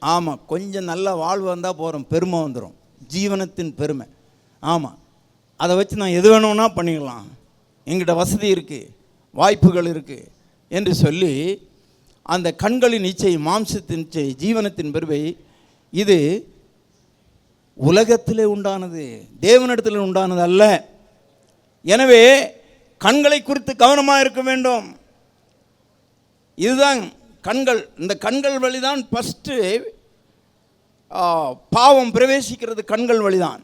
ஆமாம், கொஞ்சம் நல்ல வாழ்வு வந்தால் போகிறோம், பெருமை வந்துடும். ஜீவனத்தின் பெருமை. ஆமாம், அதை வச்சு நான் எது வேணும்னா பண்ணிக்கலாம், எங்கிட்ட வசதி இருக்குது, வாய்ப்புகள் இருக்குது என்று சொல்லி அந்த கண்களின் இச்சை, மாம்சத்தின் இச்சை, ஜீவனத்தின் பெருமை, இது உலகத்திலே உண்டானது, தேவனிடத்தில் உண்டானது அல்ல. எனவே கண்களை குறித்து கவனமாக இருக்க வேண்டும். இதுதான் கண்கள். இந்த கண்கள் வழிதான் ஃபஸ்ட்டு பாவம் பிரவேசிக்கிறது. கண்கள் வழிதான்.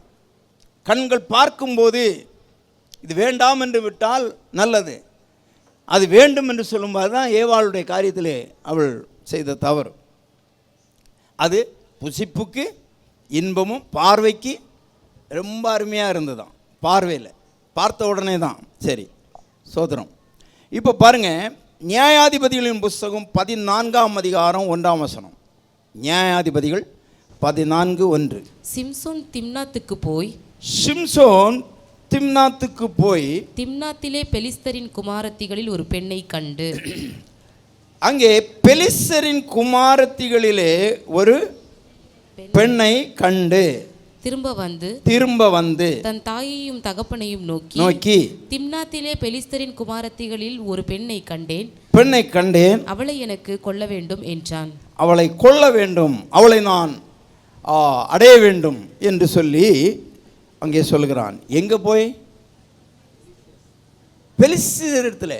கண்கள் பார்க்கும்போது இது வேண்டாம் என்று விட்டால் நல்லது, அது வேண்டும் என்று சொல்லும்போது தான் ஏவாளுடைய காரியத்திலே அவள் செய்த தவறு. அது புசிப்புக்கு இன்பமும் பார்வைக்கு ரொம்ப அருமையாக இருந்ததுதான். பார்வையில் பார்த்த உடனே தான் சரி, சோதரம். இப்போ பாருங்கள், நியாயாதிபதிகளின் புஸ்தகம் 14ஆம் அதிகாரம் 1ஆம் வசனம். நியாயாதிபதிகள் 14:1. சிம்சோன் திம்னாத்துக்கு போய் திம்னாத்திலே பெலிஸ்தரின் குமாரத்திகளில் ஒரு பெண்ணை கண்டு, அங்கே பெலிஸ்தரின் குமாரத்திகளிலே ஒரு பெண்ணை கண்டு திரும்ப வந்து தன் தாயையும் தகப்பனையும் நோக்கி திம்னாத்திலே பெலிஸ்தரின் குமாரத்திகளில் ஒரு பெண்ணை கண்டேன், அவளை எனக்கு கொல்ல வேண்டும் என்றான். அவளை கொல்ல வேண்டும், அவளை நான் அடைய வேண்டும் என்று சொல்லி அங்கே சொல்கிறான். எங்க போய்? பெலிஸ்தரிடத்தில்.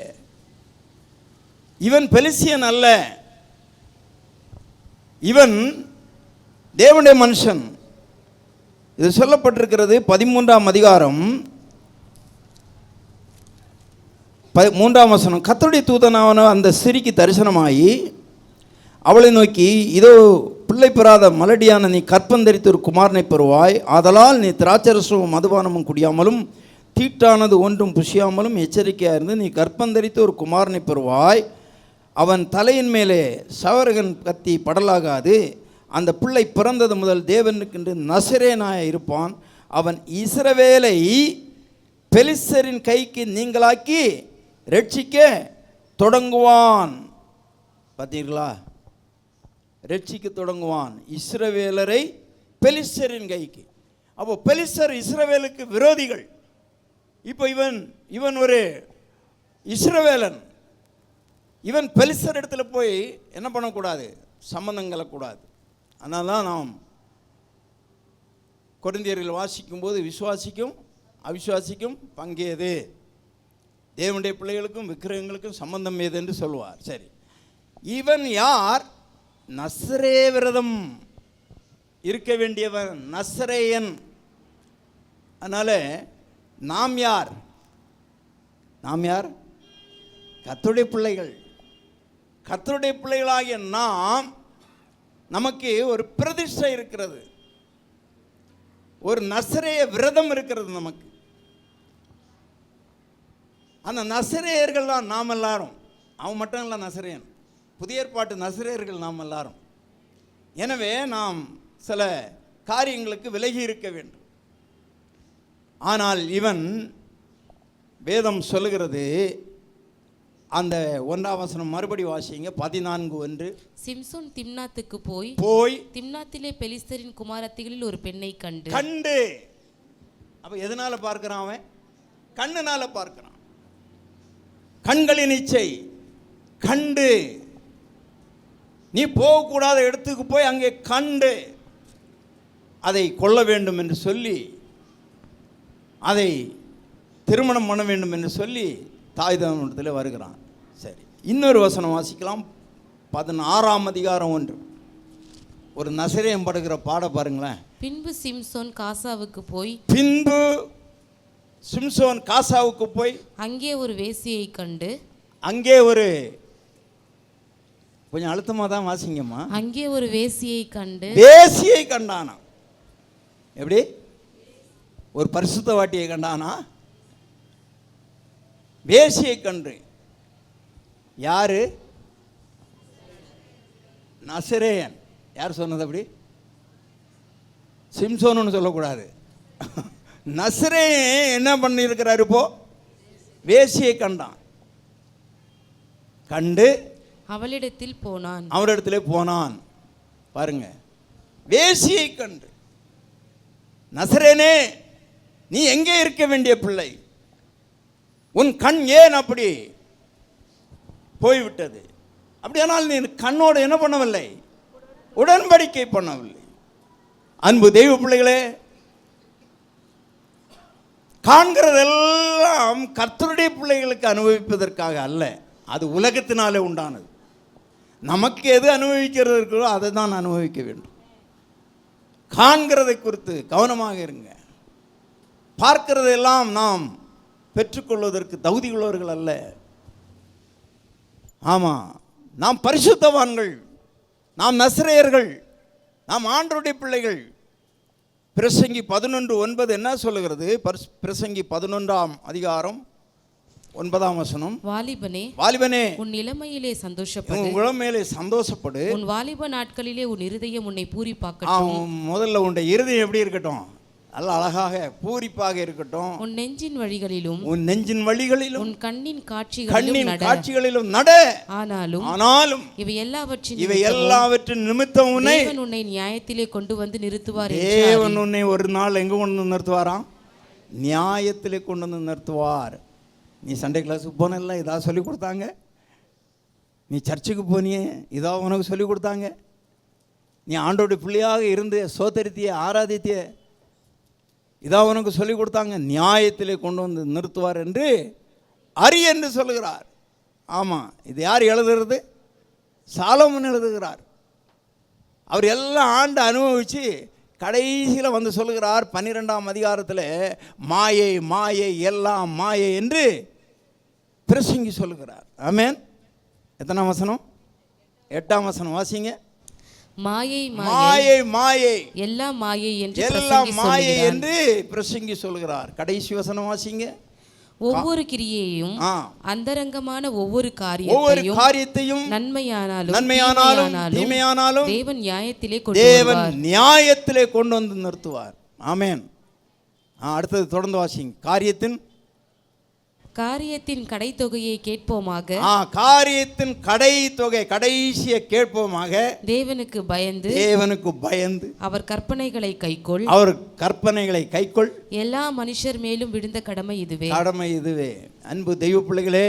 இவன் பெலிஸ்தியன் அல்ல, இவன் தேவனுடைய மனுஷன். இது சொல்லப்பட்டிருக்கிறது 13ஆம் அதிகாரம் 3ஆம் வசனம். கர்த்தருடைய தூதனான அந்த ஸ்திரீக்கு தரிசனமாகி அவளை நோக்கி, இதோ பிள்ளை பெறாத மலடியான நீ கற்பந்தரித்து ஒரு குமாரனை பெறுவாய், ஆதலால் நீ திராட்சரசமும் மதுபானமும் குடியாமலும் தீட்டானது ஒன்றும் புசியாமலும் எச்சரிக்கையாக இருந்து நீ கற்பந்தரித்து ஒரு குமாரனை பெறுவாய். அவன் தலையின் மேலே சவரகன் கத்தி படலாகாது. அந்த பிள்ளை பிறந்தது முதல் தேவனுக்கென்று நசரேனாய் இருப்பான். அவன் இஸ்ரவேலை பெலிஸ்தரின் கைக்கு நீங்களாக்கி ரட்சிக்க தொடங்குவான். பார்த்தீர்களா? ரட்சிக்க தொடங்குவான் இஸ்ரவேலரை பெலிஸ்தரின் கைக்கு. அப்போ பெலிஸ்தர் இஸ்ரவேலுக்கு விரோதிகள். இப்போ இவன் ஒரு இஸ்ரவேலன். இவன் பெலிஸ்தர் இடத்துல போய் என்ன பண்ணக்கூடாது? சம்பந்தம் கலக்கூடாது. அதனால தான் நாம் கொரிந்தியர்கள் வாசிக்கும்போது விசுவாசிக்கும் அவிசுவாசிக்கும் பங்கேது, தேவனுடைய பிள்ளைகளுக்கும் விக்கிரகங்களுக்கும் சம்பந்தம் ஏது என்று சொல்லுவார். சரி, இவன் யார்? நசரே விரதம் இருக்க வேண்டியவன் நசரேயன். அதனால நாம் யார்? நாம் யார்? கர்த்தருடைய பிள்ளைகள். கர்த்தருடைய பிள்ளைகளாகிய நாம், நமக்கு ஒரு பிரதிஷ்டை இருக்கிறது, ஒரு நசரேய விரதம் இருக்கிறது நமக்கு. அந்த நசரேயர்கள் தான் நாம் எல்லாரும். அவன் மட்டும் இல்லை நசரேயன், புதிய ஏற்பாட்டு நசரேயர்கள் நாம் எல்லாரும். எனவே நாம் சில காரியங்களுக்கு விலகி இருக்க வேண்டும். ஆனால் இவன் வேதம் சொல்லுகிறது, அந்த 1ஆம் வசனம் மறுபடி வாசிங்க, 14:1. சிம்சோன் திம்னாத்துக்கு போய் திம்னாத்திலே பெலிஸ்தரின் குமாரத்திகளில் ஒரு பெண்ணை கண்டு. அப்ப எதனால பார்க்கிறான் அவன்? கண்ணுனால பார்க்கிறான். கண்களின் இச்சை. கண்டு, நீ போகக்கூடாத இடத்துக்கு போய் அங்கே கண்டு அதை கொள்ள வேண்டும் என்று சொல்லி, அதை திருமணம் பண்ண வேண்டும் என்று சொல்லி தாய் தகப்பனிடத்தில் வருகிறான். சரி, இன்னொரு வசனம் வாசிக்கலாம், 16ஆம் அதிகாரம் 1. ஒரு நசரேயன் படுகிற பாட பாருங்களேன். பின்பு சிம்சோன் காசாவுக்கு போய் அங்கே ஒரு வேசியை கண்டு. அங்கே ஒரு, கொஞ்சம் அழுத்தமாக தான் வாசிங்கம்மா. அங்கே ஒரு வேசியை கண்டானா? எப்படி? ஒரு பரிசுத்த வாட்டியை கண்டானா? வேசியை கண்டு. யாரு? நசரேயன். யார் சொன்னது அப்படி? சிம்சோன்னு சொல்லக்கூடாது. நசரேயன் என்ன பண்ணியிருக்கிறார்? இப்போ வேசியை கண்டான். கண்டு அவளிடத்தில் போனான். பாருங்க, வேசியை கண்டு. நசரேனே, நீ எங்கே இருக்க வேண்டிய பிள்ளை? உன் கண் ஏன் அப்படி போய்விட்டது? அப்படியானால் நீ கண்ணோடு என்ன பண்ணவில்லை? உடன்படிக்கை பண்ணவில்லை. அன்பு தெய்வ பிள்ளைகளே, காண்கிறதெல்லாம் கர்த்தருடைய பிள்ளைகளுக்கு அனுபவிப்பதற்காக அல்ல, அது உலகத்தினாலே உண்டானது. நமக்கு எது அனுபவிக்கிறது இருக்கிறோ அதை தான் அனுபவிக்க வேண்டும். காண்கிறதை குறித்து கவனமாக இருங்க. பார்க்கிறதெல்லாம் நாம் பெற்றுக்கொள்வதற்கு தகுதி உள்ளவர்கள் அல்ல. ஆமாம், நாம் பரிசுத்தவான்கள், நாம் நசரேயர்கள், நாம் ஆண்டவருடைய பிள்ளைகள். பிரசங்கி 11:9 என்ன சொல்லுகிறது? பிரசங்கி 11ஆம் அதிகாரம் 9ஆம் வசனம். வாலிபனே, உன் இளமையிலே சந்தோஷப்படு. உன் வாலிப நாட்களிலே உன் இருதயம் உன்னை பூரிப்பாக்கட்டும். முதல்ல உன் இருதயம் எப்படி இருக்கட்டும்? நல்ல அழகாக பூரிப்பாக இருக்கட்டும். உன் நெஞ்சின் வழிகளிலும் உன் கண்ணின் காட்சிகளிலும் நட. ஆனாலும் இவை எல்லாவற்றின் நிமித்தம் உன்னை நியாயத்திலே கொண்டு வந்து நிறுத்துவார். தேவன் உன்னை ஒரு நாள் எங்க கொண்டு வந்து நிறுத்துவாராம்? நியாயத்திலே கொண்டு வந்து நிறுத்துவார். நீ சண்டே கிளாஸுக்கு போனல, இதா சொல்லி கொடுத்தாங்க. நீ சர்ச்சுக்கு போனியே, இதா உனக்கு சொல்லி கொடுத்தாங்க. நீ ஆண்டோடைய பிள்ளையாக இருந்து சோதரித்திய ஆராதித்திய, இதா உனக்கு சொல்லி கொடுத்தாங்க. நியாயத்திலே கொண்டு வந்து நிறுத்துவார் என்று அறி என்று சொல்லுகிறார். ஆமாம், இது யார் எழுதுகிறது? சாலமோன் எழுதுகிறார். அவர் எல்லாம் ஆண்டு அனுபவித்து கடைசியில் வந்து சொல்லுகிறார் 12ஆம் அதிகாரத்தில், மாயை மாயை எல்லாம் மாயை என்று பிரசங்கி சொல்லுகிறார். ஆமென். எத்தனாம் வசனம்? 8ஆம் வசனம் வாசிங்க. மாயை மாயை மாயை எல்லாம் மாயை என்று பிரசங்கி சொல்கிறார். கடைசி வசனம் வாசிங்க. ஒவ்வொரு கிரியையும் அந்தரங்கமான ஒவ்வொரு காரியத்தையும் நன்மையானாலும் தீமையானாலும் தேவன் நியாயத்திலே கொண்டு வந்து நிறுத்துவார். ஆமென். அடுத்தது தொடர்ந்து வாசிங்க. காரியத்தின் கடைத்தொகையை கேட்போமாக. காரியத்தின் கடைத்தொகை, கடைசியை கேட்போமாக. தேவனுக்கு பயந்து அவர் கற்பனைகளை கைக்கொள். எல்லா மனுஷர் மேலும் விழுந்த கடமை இதுவே. அன்பு தெய்வ பிள்ளைகளே,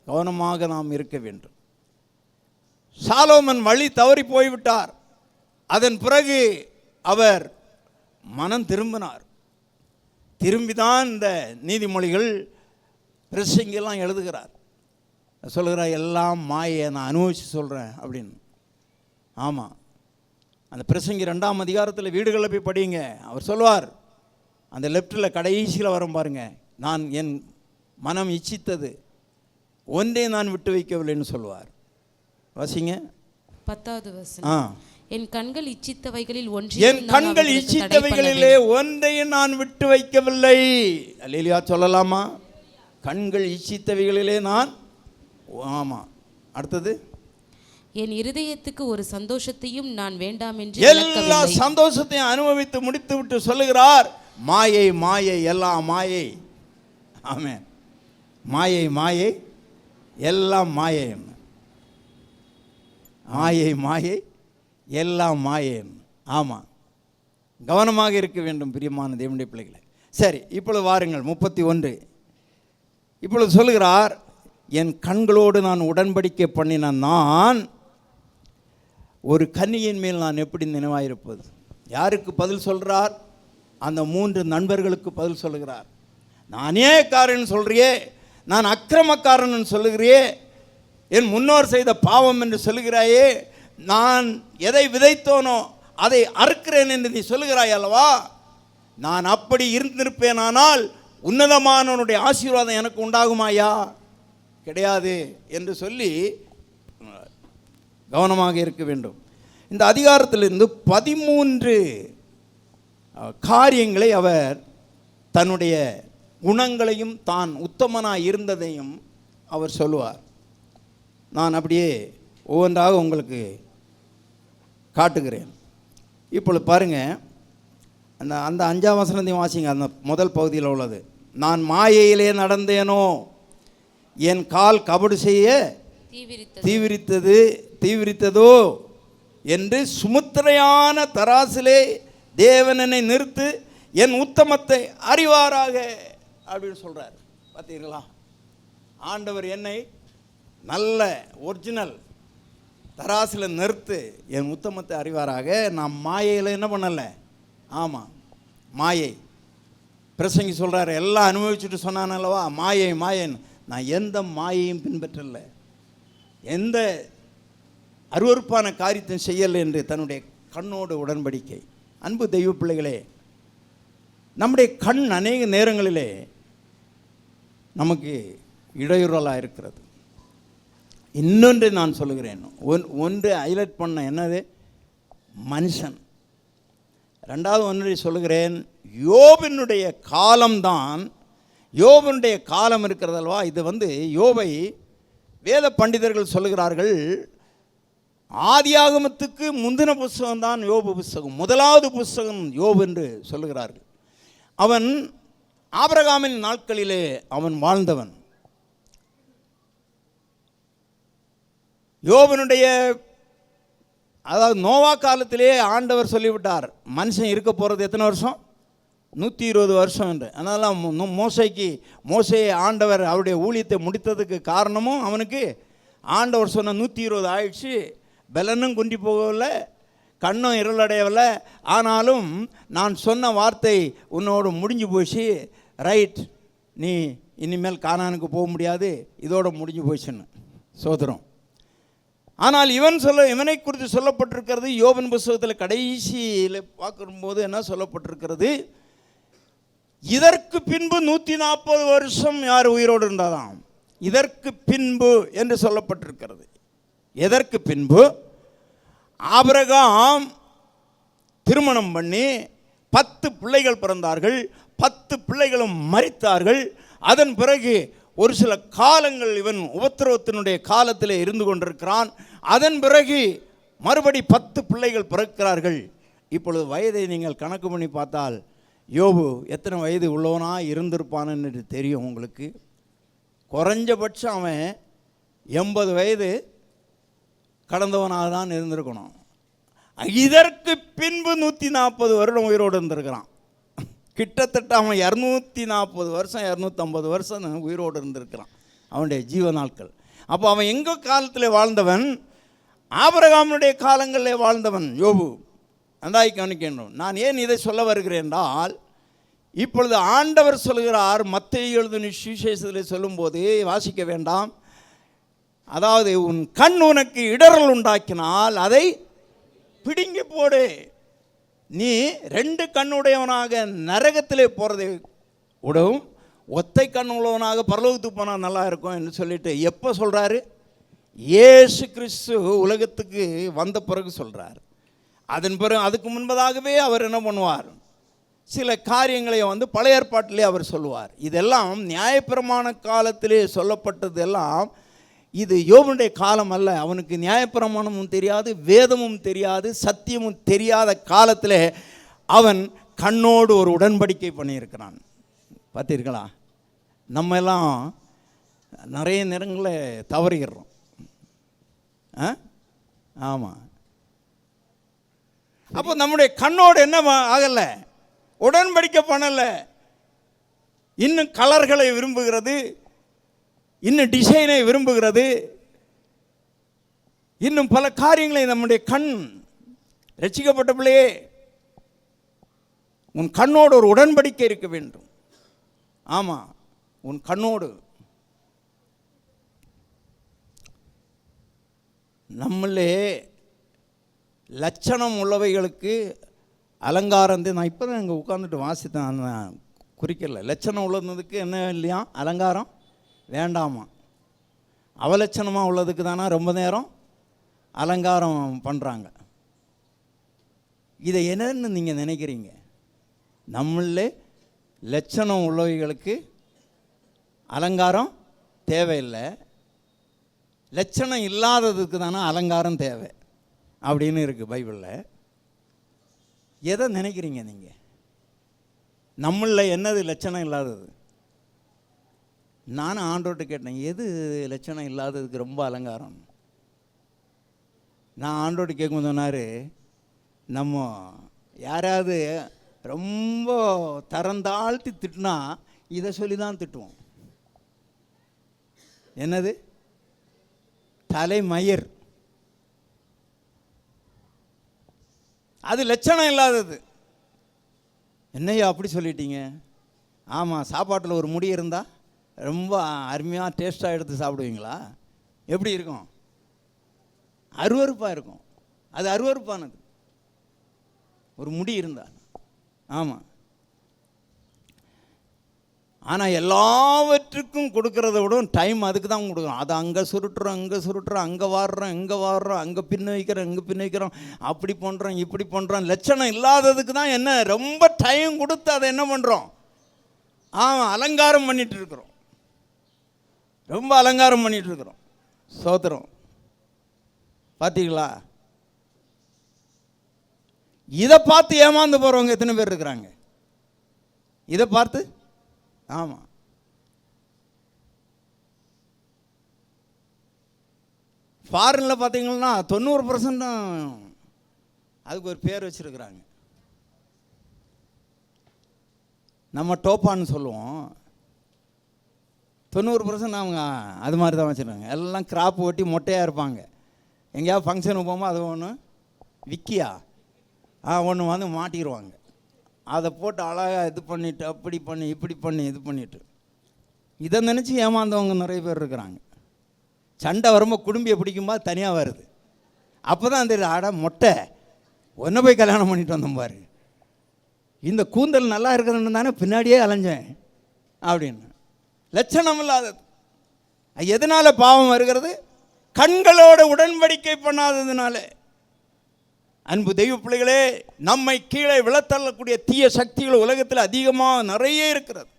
கவனமாக நாம் இருக்க வேண்டும். சாலோமன் வழி தவறி போய்விட்டார். அதன் பிறகு அவர் மனம் திரும்பிதான் இந்த நீதிமொழிகள் பிரசங்கெல்லாம் எழுதுகிறார். சொல்கிறார், எல்லாம் மாயை, நான் அனுபவிச்சு சொல்கிறேன் அப்படின்னு. ஆமாம், அந்த பிரசங்கி 2ஆம் அதிகாரத்தில் வீடுகளில் போய் படிங்க. அவர் சொல்வார், அந்த லெஃப்டில் கடைசியில் வரும் பாருங்க, நான் என் மனம் இச்சித்தது ஒன்றே நான் விட்டு வைக்கவில்லைன்னு சொல்வார். வாசிங்க 10வது வசனம். என் கண்கள் இச்சித்தவைகளில் இச்சித்தவைகளிலே ஒன்றையும் நான் விட்டு வைக்கவில்லை. அல்லேலூயா சொல்லலாமா? கண்கள் இச்சித்தவைகளிலே நான், ஆமாம். அடுத்தது, என் இருதயத்துக்கு ஒரு சந்தோஷத்தையும் நான் வேண்டாம் என்று எல்லா சந்தோஷத்தையும் அனுபவித்து முடித்து விட்டு சொல்லுகிறார், மாயை மாயை எல்லாம் மாயை. ஆமென். மாயை மாயை எல்லாம் மாயை. மாயை மாயை எல்லாம் மாயை. ஆமாம், கவனமாக இருக்க வேண்டும் பிரியமான தேவனுடைய பிள்ளைகளை. சரி, இப்பொழுது வாருங்கள் 31. இப்பொழுது சொல்லுகிறார், என் கண்களோடு நான் உடன்படிக்கை பண்ணின நான் ஒரு கன்னியின் மேல் நான் எப்படி நினைவாயிருப்பது? யாருக்கு பதில் சொல்கிறார்? அந்த 3 நண்பர்களுக்கு பதில் சொல்லுகிறார். நான் அநியாயக்காரன் சொல்கிறியே, நான் அக்கிரமக்காரன் சொல்லுகிறியே, என் முன்னோர் செய்த பாவம் என்று சொல்லுகிறாயே, நான் எதை விதைத்தோனோ அதை அறுக்கிறேன் என்று நீ சொல்லுகிறாய் அல்லவா? நான் அப்படி இருந்திருப்பேனானால் உன்னதமானவனுடைய ஆசீர்வாதம் எனக்கு உண்டாகுமாயா? கிடையாது என்று சொல்லி கவனமாக இருக்க வேண்டும். இந்த அதிகாரத்திலிருந்து 13 காரியங்களை அவர் தன்னுடைய குணங்களையும் தான் உத்தமனாக இருந்ததையும் அவர் சொல்லுவார். நான் அப்படியே ஒவ்வொன்றாக உங்களுக்கு காட்டுகிறேன். இப்பொழுது பாருங்கள், அந்த 5ஆம் வசனத்தையும் வாசிங்க. அந்த முதல் பகுதியில் உள்ளது, நான் மாயையிலே நடந்தேனோ, என் கால் கபடு செய்ய தீவிரித்ததோ என்று சுமுத்திரையான தராசிலே தேவனனை நிறுத்து என் உத்தமத்தை அறிவாராக அப்படின்னு சொல்கிறார். பார்த்தீங்களா? ஆண்டவர் என்னை நல்ல ஒரிஜினல் தராசில் நிறுத்து, என் உத்தமத்தை அறிவாராக. நான் மாயையில் என்ன பண்ணலை? ஆமாம், மாயை. பிரசங்கி சொல்கிறார், எல்லாம் அனுபவிச்சுட்டு சொன்னான் அல்லவா, மாயை மாயன். நான் எந்த மாயையும் பின்பற்றல, எந்த அருவருப்பான காரியத்தையும் செய்யலை என்று தன்னுடைய கண்ணோடு உடன்படிக்கை. அன்பு தெய்வ பிள்ளைகளே, நம்முடைய கண் அநேக நேரங்களிலே நமக்கு இடையூறலாக இருக்கிறது. இன்னொன்று நான் சொல்லுகிறேன், ஒன்று ஹைலைட் பண்ண, என்னது? மனுஷன். 2வது ஒன்றை சொல்லுகிறேன், யோபினுடைய காலம்தான். யோபினுடைய காலம் இருக்கிறதல்வா, இது யோபை வேத பண்டிதர்கள் சொல்லுகிறார்கள், ஆதியாகமத்துக்கு முந்தின புஸ்தகம் தான் யோபு புஸ்தகம், முதலாவது புஸ்தகம் யோபு என்று சொல்லுகிறார்கள். அவன் ஆபிரகாமின் நாட்களிலே அவன் வாழ்ந்தவன். யோபனுடைய, அதாவது நோவா காலத்திலே ஆண்டவர் சொல்லிவிட்டார், மனுஷன் இருக்க போகிறது எத்தனை வருஷம்? 120 வருஷம் என்று. அதனால் மோசையை ஆண்டவர் அவருடைய ஊழியத்தை முடித்ததுக்கு காரணமும் அவனுக்கு ஆண்டவர் சொன்ன 120 ஆயிடுச்சு. பலனும் குண்டி போகவில்லை, கண்ணும் இருளடையவில்லை. ஆனாலும் நான் சொன்ன வார்த்தை உன்னோடு முடிஞ்சு போச்சு, ரைட், நீ இனிமேல் கானானுக்கு போக முடியாது, இதோடு முடிஞ்சு போச்சுன்னு சோதரம். ஆனால் இவனை குறித்து சொல்லப்பட்டிருக்கிறது யோபின் புஸ்தகத்தில் கடைசியில் பார்க்கும்போது என்ன சொல்லப்பட்டிருக்கிறது? இதற்கு பின்பு 140 வருஷம் யார் உயிரோடு இருந்தாதாம்? இதற்கு பின்பு என்று சொல்லப்பட்டிருக்கிறது. எதற்கு பின்பு? ஆபிரகாம் திருமணம் பண்ணி 10 பிள்ளைகள் பிறந்தார்கள், 10 பிள்ளைகளும் மரித்தார்கள். அதன் பிறகு ஒரு சில காலங்கள் இவன் உபத்திரவத்தினுடைய காலத்தில் இருந்து கொண்டிருக்கிறான். அதன் பிறகு மறுபடி 10 பிள்ளைகள் பிறக்கிறார்கள். இப்பொழுது வயதை நீங்கள் கணக்கு பண்ணி பார்த்தால் யோபு எத்தனை வயது உள்ளவனாக இருந்திருப்பான்னு தெரியும் உங்களுக்கு. குறைஞ்சபட்சம் அவன் 80 வயது கடந்தவனாக தான் இருந்திருக்கணும். இதற்கு பின்பு 140 வருடம் உயிரோடு இருந்திருக்கிறான். கிட்டத்தட்ட அவன் 240 வருஷம் 250 வருஷம் உயிரோடு இருந்திருக்கிறான் அவனுடைய ஜீவ நாட்கள். அப்போ அவன் எங்கள் காலத்தில் வாழ்ந்தவன்? ஆபிரகாமுடைய காலங்களில் வாழ்ந்தவன் யோபு. அந்தாய் கவனிக்கணும். நான் ஏன் இதை சொல்ல வருகிறேன் என்றால், இப்பொழுது ஆண்டவர் சொல்கிறார், மத்தேயு எழுதின சுவிசேஷத்தில் சொல்லும்போது வாசிக்க வேண்டாம், அதாவது உன் கண் உனக்கு இடரல் உண்டாக்கினால் அதை பிடுங்கி போடு, நீ 2 கண்ணுடையவனாக நரகத்திலே போகிறதை விடவும் ஒத்தை கண் உள்ளவனாக பரலோகத்துக்கு போனால் நல்லா இருக்கும் என்று சொல்லிட்டு எப்போ சொல்கிறாரு? இயேசு கிறிஸ்து உலகத்துக்கு வந்த பிறகு சொல்கிறார். அதன் பிறகு அதுக்கு முன்பதாகவே அவர் என்ன பண்ணுவார்? சில காரியங்களை பழைய ஏற்பாட்டிலே அவர் சொல்லுவார். இதெல்லாம் நியாயப்பிரமாண காலத்திலே சொல்லப்பட்டது எல்லாம் இது யோபனுடைய காலம் அல்ல. அவனுக்கு நியாயப்பிரமாணமும் தெரியாது, வேதமும் தெரியாது, சத்தியமும் தெரியாத காலத்தில் அவன் கண்ணோடு ஒரு உடன்படிக்கை பண்ணியிருக்கிறான். பார்த்தீர்களா? நம்ம எல்லாம் நிறைய நேரங்களில் தவறுகிறோம். ஆமாம். அப்போ நம்முடைய கண்ணோடு என்ன ஆகலை? உடன்படிக்கை பண்ணலை. இன்னும் கலர்களை விரும்புகிறது, இன்னும் டிசைனை விரும்புகிறது, இன்னும் பல காரியங்களை நம்முடைய கண். ரட்சிக்கப்பட்ட பிள்ளையே, உன் கண்ணோடு ஒரு உடன்படிக்கை இருக்க வேண்டும். ஆமாம், உன் கண்ணோடு. நம்மளே லட்சணம் உள்ளவைகளுக்கு அலங்காரம். நான் இப்போ தான் இங்கே உட்காந்துட்டு வாசித்தேன், நான் குறிக்கல. லட்சணம் உள்ளதுக்கு என்ன இல்லையா? அலங்காரம் வேண்டாமா. அவலட்சணமாக உள்ளதுக்கு தானே ரொம்ப நேரம் அலங்காரம் பண்ணுறாங்க. இதை என்னன்னு நீங்கள் நினைக்கிறீங்க? நம்மளே லட்சணம் உள்ளவைகளுக்கு அலங்காரம் தேவையில்லை, லட்சணம் இல்லாததுக்கு தானே அலங்காரம் தேவை அப்படின்னு இருக்குது பைபிளில். எதை நினைக்கிறீங்க நீங்கள்? நம்மளில் என்னது லட்சணம் இல்லாதது? நானும் ஆண்டோட்டு கேட்டேன், எது லட்சணம் இல்லாததுக்கு ரொம்ப அலங்காரம்? நான் ஆண்டோட்டு கேட்கும் சொன்னார், நம்ம யாராவது ரொம்ப தரந்தாழ்த்தி திட்டினா இதை சொல்லி தான் திட்டுவோம். என்னது? தலைமயிர். அது லட்சணம் இல்லாதது. என்னையா அப்படி சொல்லிட்டீங்க? ஆமாம், சாப்பாட்டில் ஒரு முடி இருந்தால் ரொம்ப அருமையாக டேஸ்ட்டாக எடுத்து சாப்பிடுவீங்களா? எப்படி இருக்கும்? அருவருப்பாக இருக்கும். அது அருவருப்பானது ஒரு முடி இருந்தால். ஆமாம். ஆனால் எல்லாவற்றுக்கும் கொடுக்கறத விட டைம் அதுக்கு தான் கொடுக்குறோம். அதை அங்கே சுருட்டுறோம், அங்கே சுருட்டுறோம், அங்கே வாடுறோம், இங்கே வாடுறோம், அங்கே பின்ன வைக்கிறோம், இங்கே பின்ன வைக்கிறோம், அப்படி பண்ணுறோம், இப்படி பண்ணுறோம். லட்சணம் இல்லாததுக்கு தான் என்ன ரொம்ப டைம் கொடுத்து அதை என்ன பண்ணுறோம்? அலங்காரம் பண்ணிகிட்டு இருக்கிறோம். ரொம்ப அலங்காரம் பண்ணிகிட்டு இருக்கிறோம். சோத்திரம். பார்த்தீங்களா? இதை பார்த்து ஏமாந்து போகிறவங்க எத்தனை பேர் இருக்கிறாங்க? இதை பார்த்து. ஆமாம். ஃபாரினில் பார்த்தீங்கன்னா 90% அதுக்கு ஒரு பேர் வச்சுருக்குறாங்க. நம்ம டோப்பான்னு சொல்லுவோம். 90% அவங்க அது மாதிரி தான் வச்சுருக்காங்க. எல்லாம் கிராப் ஓட்டி மொட்டையாக இருப்பாங்க. எங்கேயாவது ஃபங்க்ஷனுக்கு போகும்போது அது ஒன்று விக்கியா ஒன்று மாட்டிடுவாங்க. அதை போட்டு அழகாக இது பண்ணிவிட்டு அப்படி பண்ணி இப்படி பண்ணி இது பண்ணிவிட்டு இதை நினச்சி ஏமாந்தவங்க நிறைய பேர் இருக்கிறாங்க. சண்டை வரும்போது குடும்பியை பிடிக்கும்போது தனியாக வருது. அப்போ தான் தெரியுது, ஆடா மொட்டை ஒன்றை போய் கல்யாணம் பண்ணிட்டு வந்தோம் பாரு, இந்த கூந்தல் நல்லா இருக்குதுன்னு தானே பின்னாடியே அலைஞ்சேன் அப்படின்னு. லட்சணம் இல்லாதது. எதனால் பாவம் வருகிறது? கண்களோட உடன்படிக்கை பண்ணாததுனால. அன்பு தெய்வ பிள்ளைகளே, நம்மை கீழே விழத்தள்ளக்கூடிய தீய சக்திகள் உலகத்தில் அதிகமாக நிறைய இருக்கிறது.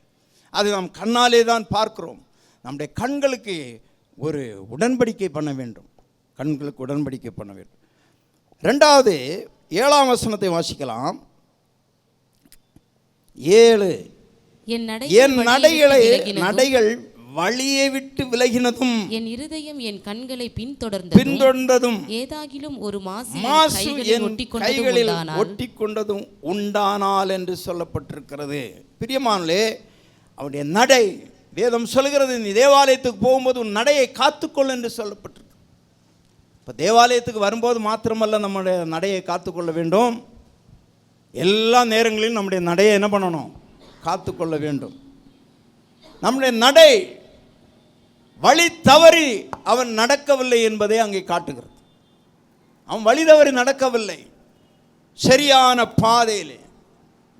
அது நாம் கண்ணாலே தான் பார்க்கிறோம். நம்முடைய கண்களுக்கு ஒரு உடன்படிக்கை பண்ண வேண்டும். கண்களுக்கு உடன்படிக்கை பண்ண வேண்டும். 2வது 7ஆம் வசனத்தை வாசிக்கலாம். 7 என் நடைகள் வழியை விட்டு விலகினதும் என் இருதயம் என் கண்களை பின்தொடர்ந்ததும் ஏதாகிலும் ஒரு மாசு என் கைகளில் ஒட்டிக்கொண்டதும் உண்டானால் என்று சொல்லப்பட்டிருக்கிறது. பிரியமானே, அவருடைய நடை வேதம் சொல்கிறது, நீ தேவாலயத்துக்கு போகும்போது உன் நடையை காத்துக்கொள் என்று சொல்லப்பட்டிருக்கு. இப்போ தேவாலயத்துக்கு வரும்போது மாத்திரமல்ல நம்முடைய நடையை காத்துக்கொள்ள வேண்டும். எல்லா நேரங்களிலும் நம்முடைய நடையை என்ன பண்ணணும்? காத்துக்கொள்ள வேண்டும். நம்முடைய நடை வழி தவறி அவன் நடக்கவில்லை என்பதை அங்கே காட்டுகிறது. அவன் வழி தவறி நடக்கவில்லை. சரியான பாதையிலே.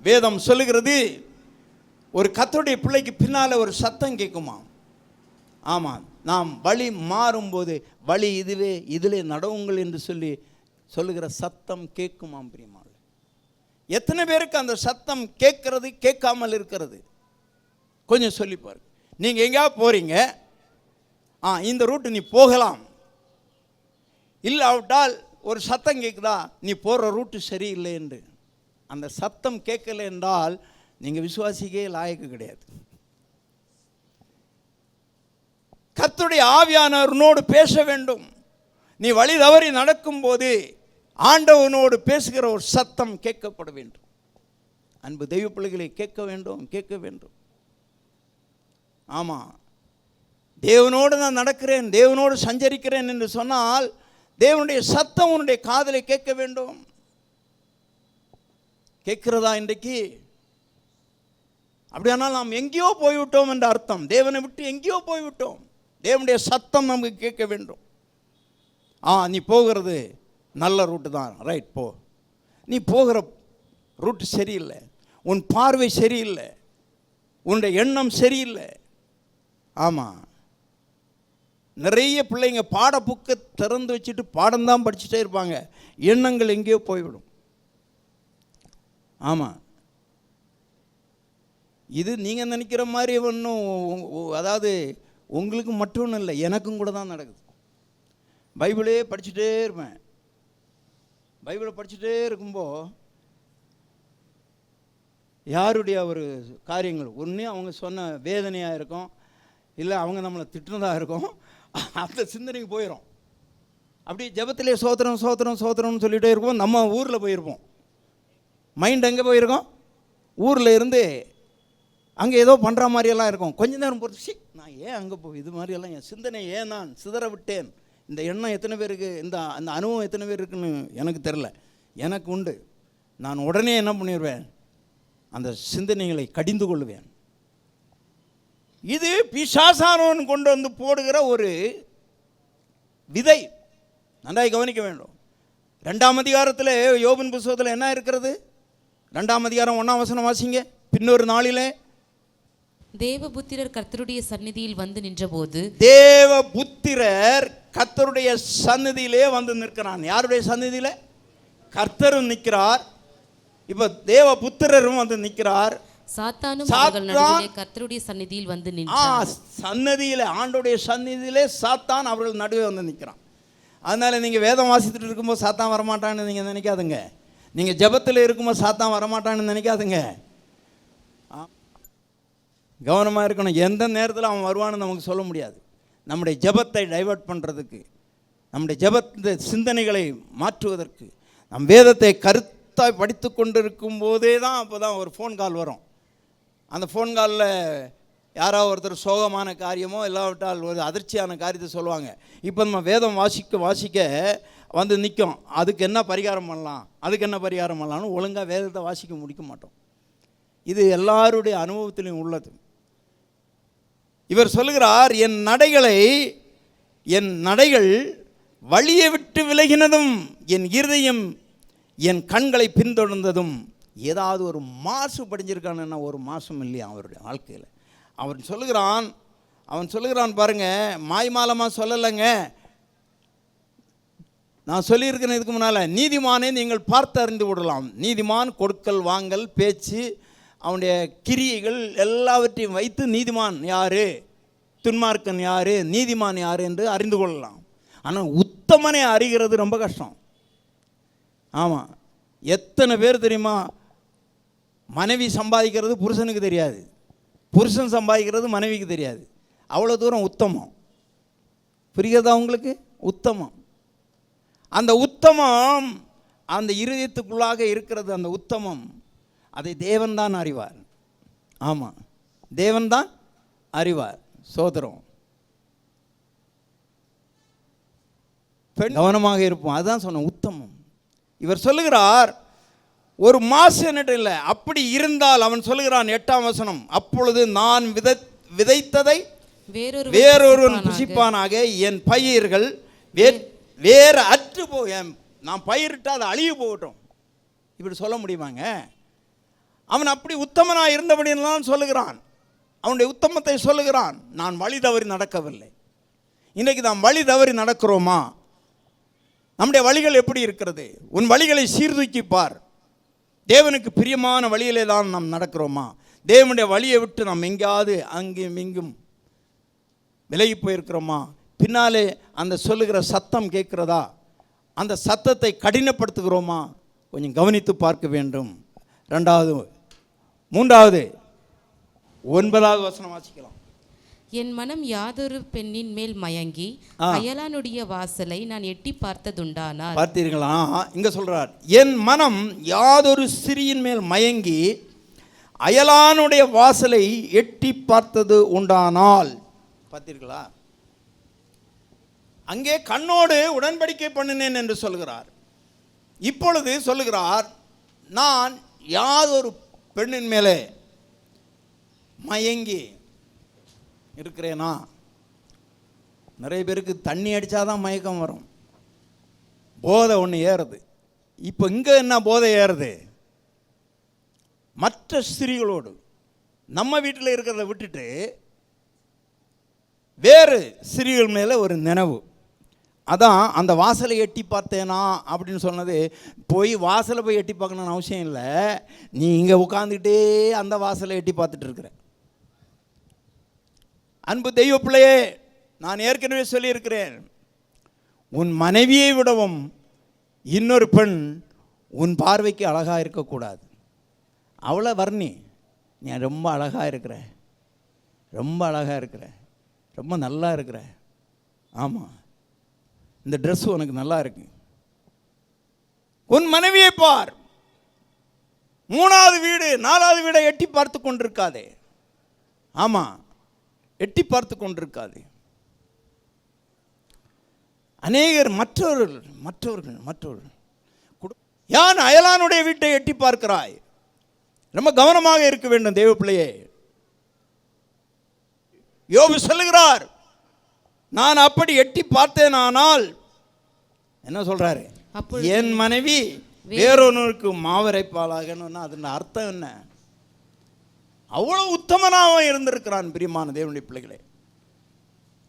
வேதம் சொல்லுகிறது, ஒரு கர்த்தருடைய பிள்ளைக்கு பின்னால் ஒரு சத்தம் கேட்குமா. ஆமாம், நாம் வழி மாறும்போது வழி இதுவே, இதிலே நடவுங்கள் என்று சொல்லுகிற சத்தம் கேட்குமாம். பிரியமான எத்தனை பேருக்கு அந்த சத்தம் கேட்கறது கேட்காமல் இருக்கிறது? கொஞ்சம் சொல்லி பாருங்க. நீங்கள் எங்கேயாவது போகிறீங்க, இந்த ரூட்டு நீ போகலாம், இல்லாவிட்டால் ஒரு சத்தம் கேட்குதா, நீ போகிற ரூட்டு சரியில்லை என்று. அந்த சத்தம் கேட்கலை என்றால் நீங்கள் விசுவாசிக்கே லாயக்கு கிடையாது. கர்த்தருடைய ஆவியானவரோடு பேச வேண்டும். நீ வழி தவறி நடக்கும்போது ஆண்டவனோடு பேசுகிற ஒரு சத்தம் கேட்கப்பட வேண்டும். அன்பு தெய்வ பிள்ளைகளை கேட்க வேண்டும், கேட்க வேண்டும். ஆமாம், தேவனோடு நான் நடக்கிறேன், தேவனோடு சஞ்சரிக்கிறேன் என்று சொன்னால் தேவனுடைய சத்தம் உன்னுடைய காதலை கேட்க வேண்டும். கேட்கிறதா இன்றைக்கு? அப்படியானால் நாம் எங்கேயோ போய்விட்டோம் என்ற அர்த்தம். தேவனை விட்டு எங்கேயோ போய்விட்டோம். தேவனுடைய சத்தம் நமக்கு கேட்க வேண்டும். நீ போகிறது நல்ல ரூட்டு தான், ரைட், போ. நீ போகிற ரூட்டு சரியில்லை, உன் பார்வை சரியில்லை, உன்னுடைய எண்ணம் சரியில்லை. ஆமாம், நிறைய பிள்ளைங்க பாட புக்கை திறந்து வச்சுட்டு பாடம்தான் படிச்சுட்டே இருப்பாங்க, எண்ணங்கள் எங்கேயோ போய்விடும். ஆமாம், இது நீங்கள் நினைக்கிற மாதிரி ஒன்றும், அதாவது உங்களுக்கு மட்டும் இல்லை, எனக்கும் கூட தான் நடக்குது. பைபிளே படிச்சுட்டே இருப்பேன். பைபிளை படிச்சுட்டே இருக்கும்போது யாருடைய ஒரு காரியங்கள் ஒன்று அவங்க சொன்ன வேதனையாக இருக்கும், இல்லை அவங்க நம்மளை திட்டுனதாக இருக்கும், அந்த சிந்தனைக்கு போயிடும். அப்படி ஜெபத்திலே சோத்திரம் சோத்திரம் சோத்திரம்னு சொல்லிகிட்டே இருப்போம். நம்ம ஊரில் போயிருப்போம், மைண்ட் எங்கே போயிருக்கோம், ஊரில் இருந்து அங்கே ஏதோ பண்ணுற மாதிரியெல்லாம் இருக்கும். கொஞ்ச நேரம் பொறுத்து, நான் ஏன் அங்கே போய் இது மாதிரியெல்லாம் என் சிந்தனை ஏன் நான் சிதற விட்டேன், இந்த எண்ணம் எத்தனை பேருக்கு, அந்த அனுபவம் எத்தனை பேர் இருக்குன்னு எனக்கு தெரில, எனக்கு உண்டு. நான் உடனே என்ன பண்ணிடுவேன், அந்த சிந்தனைகளை கடிந்து கொள்வேன். இது பிசாசானவன் கொண்டு வந்து போடுகிற ஒரு விதை. நன்றாய் கவனிக்க வேண்டும். 2ஆம் அதிகாரத்தில் யோபின் புத்தகத்தில் என்ன இருக்கிறது? 2ஆம் அதிகாரம் 1ஆம் வசனம் வாசிங்க. பின்னொரு நாளிலே தேவபுத்திரர் கர்த்தருடைய சந்நிதியில் வந்து நின்றபோது, தேவபுத்திரர் கர்த்தருடைய சந்நிதியிலே வந்து நிற்கிறான். யாருடைய சந்நிதியிலே? கர்த்தரும் நிற்கிறார். இப்ப தேவபுத்திரரும் வந்து நிற்கிறார். சாத்தானும் அவர்கள் நடுவிலே கர்த்தருடைய சந்நிதியில் வந்து நின்றான். சந்நிதியிலே, ஆண்டவருடைய சந்நிதியிலே சாத்தான் அவர்கள் நடுவே வந்து நிற்கிறான். அதனால நீங்க வேதம் வாசித்துட்டு இருக்கும்போது சாத்தான் வரமாட்டான்னு நீங்க நினைக்காதுங்க. நீங்க ஜெபத்தில் இருக்கும்போது சாத்தான் வரமாட்டான்னு நினைக்காதுங்க. கவனமாக இருக்கணும். எந்த நேரத்தில் அவன் வருவான்னு நமக்கு சொல்ல முடியாது. நம்முடைய ஜெபத்தை டைவர்ட் பண்ணுறதுக்கு, நம்முடைய ஜெபத்தை சிந்தனைகளை மாற்றுவதற்கு, நம் வேதத்தை கருத்தாய் படித்து கொண்டு இருக்கும் போதே தான் அப்போ தான் ஒரு ஃபோன் கால் வரும். அந்த ஃபோன் காலில் யாராவது ஒருத்தர் சோகமான காரியமோ இல்லாவிட்டால் ஒரு அதிர்ச்சியான காரியத்தை சொல்லுவாங்க. இப்போ நம்ம வேதம் வாசிக்க வந்து நிற்கும். அதுக்கு என்ன பரிகாரம் பண்ணலாம், அதுக்கு என்ன பரிகாரம் பண்ணலாம்னு ஒழுங்காக வேதத்தை வாசிக்க முடிக்க மாட்டோம். இது எல்லாருடைய அனுபவத்திலையும் உள்ளது. இவர் சொல்லுகிறார், என் நடைகள் வழியை விட்டு விலகினதும், என் இருதயம் என் கண்களை பின்தொடர்ந்ததும். ஏதாவது ஒரு மாசு படிஞ்சிருக்கான்னு, ஒரு மாசம் இல்லையா அவருடைய வாழ்க்கையில். அவன் சொல்லுகிறான் பாருங்க, மாய்மாலமாக சொல்லலைங்க. நான் சொல்லியிருக்கிறேன் இதுக்கு முன்னால், நீதிமானே நீங்கள் பார்த்து அறிந்து விடலாம். நீதிமான் கொடுக்கல் வாங்கல் பேச்சு அவனுடைய கிரியைகள் எல்லாவற்றையும் வைத்து நீதிமான் யார், துன்மார்க்கன் யார், நீதிமான் யார் என்று அறிந்து கொள்ளலாம். ஆனால் உத்தமனை அறிகிறது ரொம்ப கஷ்டம். ஆமாம், எத்தனை பேர் தெரியுமா, மனைவி சம்பாதிக்கிறது புருஷனுக்கு தெரியாது, புருஷன் சம்பாதிக்கிறது மனைவிக்கு தெரியாது. அவ்வளோ தூரம் உத்தமம். புரிகிறதா உங்களுக்கு? உத்தமம். அந்த உத்தமம் அந்த இருதயத்துக்குள்ளாக இருக்கிறது. அந்த உத்தமம் அதை தேவன்தான் அறிவார். ஆமாம், தேவன்தான் அறிவார். சோதரம் கவனமாக இருப்போம். அதுதான் சொன்ன உத்தமம். இவர் சொல்லுகிறார், ஒரு மாசு என்னட்டு இல்லை. அப்படி இருந்தால் அவன் சொல்லுகிறான் 8ஆம் வசனம், அப்பொழுது நான் விதைத்ததை வேறொருவன் புசிப்பானாக, என் பயிர்கள் வேற அற்று நான் பயிரிட்டு அதை அழிவு போகட்டும். இப்படி சொல்ல முடியுமாங்க? அவன் அப்படி உத்தமனாக இருந்தபடியெல்லாம் சொல்லுகிறான், அவனுடைய உத்தமத்தை சொல்லுகிறான். நான் வழி தவறி நடக்கவில்லை. இன்றைக்கு நாம் வழி தவறி நடக்கிறோமா? நம்முடைய வழிகள் எப்படி இருக்கிறது? உன் வழிகளை சீர்தூக்கி பார். தேவனுக்கு பிரியமான வழியிலே தான் நாம் நடக்கிறோமா? தேவனுடைய வழியை விட்டு நாம் எங்கேயாவது அங்கேயும் இங்கும் விலகி போயிருக்கிறோமா? பின்னாலே அந்த சொல்லுகிற சத்தம் கேட்கிறதா? அந்த சத்தத்தை கடினப்படுத்துகிறோமா? கொஞ்சம் கவனித்து பார்க்க வேண்டும். 2வது 3வது 9வது வசனம் வாசிக்கலாம். என் மனம் யாதொரு பெண்ணின் மேல் மயங்கி அயலானுடைய வாசலை நான் எட்டி பார்த்ததுண்டானால். பார்த்தீர்களா? இங்க சொல்றார், என் மனம் யாதொரு ஸ்திரியின் மேல் மயங்கி அயலானுடைய வாசலை எட்டி பார்த்தது உண்டானால். பார்த்தீர்களா? அங்கே கண்ணோடு உடன்படிக்கை பண்ணினேன் என்று சொல்கிறார். இப்பொழுது சொல்லுகிறார், நான் யாதொரு பெண்ணின் மேலே மயங்கி இருக்கிறேனா? நிறைய பேருக்கு தண்ணி அடித்தாதான் மயக்கம் வரும், போதை ஒன்று ஏறுது. இப்போ இங்கே என்ன போதை ஏறுது? மற்ற ஸ்திரீகளோடு நம்ம வீட்டில் இருக்கிறத விட்டுட்டு வேறு ஸ்திரீகள் மேலே ஒரு நினைவு. அதான் அந்த வாசலை எட்டி பார்த்தேனா அப்படின்னு சொன்னது. போய் வாசலை போய் எட்டி பார்க்கணுன்னு அவசியம் இல்லை. நீ இங்கே உட்காந்துக்கிட்டே அந்த வாசலை எட்டி பார்த்துட்டு இருக்கிற. அன்பு தெய்வ பிள்ளையே, நான் ஏற்கனவே சொல்லியிருக்கிறேன், உன் மனைவியை விடவும் இன்னொரு பெண் உன் பார்வைக்கு அழகாக இருக்கக்கூடாது. அவளை வர்ணி, நீ ரொம்ப அழகாக இருக்கிற, ரொம்ப அழகாக இருக்கிற, ரொம்ப நல்லா இருக்கிற, ஆமாம் இந்த ட்ரெஸ் உனக்கு நல்லா இருக்கு. உன் மனைவியை பார். 3வது வீடு 4வது வீடை எட்டி பார்த்து கொண்டிருக்காதே. ஆமாம், எட்டி பார்த்து கொண்டிருக்காதே. அநேகர் மற்றவர்கள் யான் அயலானுடைய வீட்டை எட்டி பார்க்கிறாய். ரொம்ப கவனமாக இருக்க வேண்டும் தேவ பிள்ளையே. யோபு சொல்லுகிறார், நான் அப்படி எட்டி பார்த்தேனானால் என்ன சொல்றாரு? என் மனைவி வேறொன்னுக்கு மாவரைப்பாளாகணும்னா அதன் அர்த்தம் என்ன? அவ்வளவு உத்தமனாக இருந்திருக்கிறான் பிரியமான தேவனுடைய பிள்ளைகளே.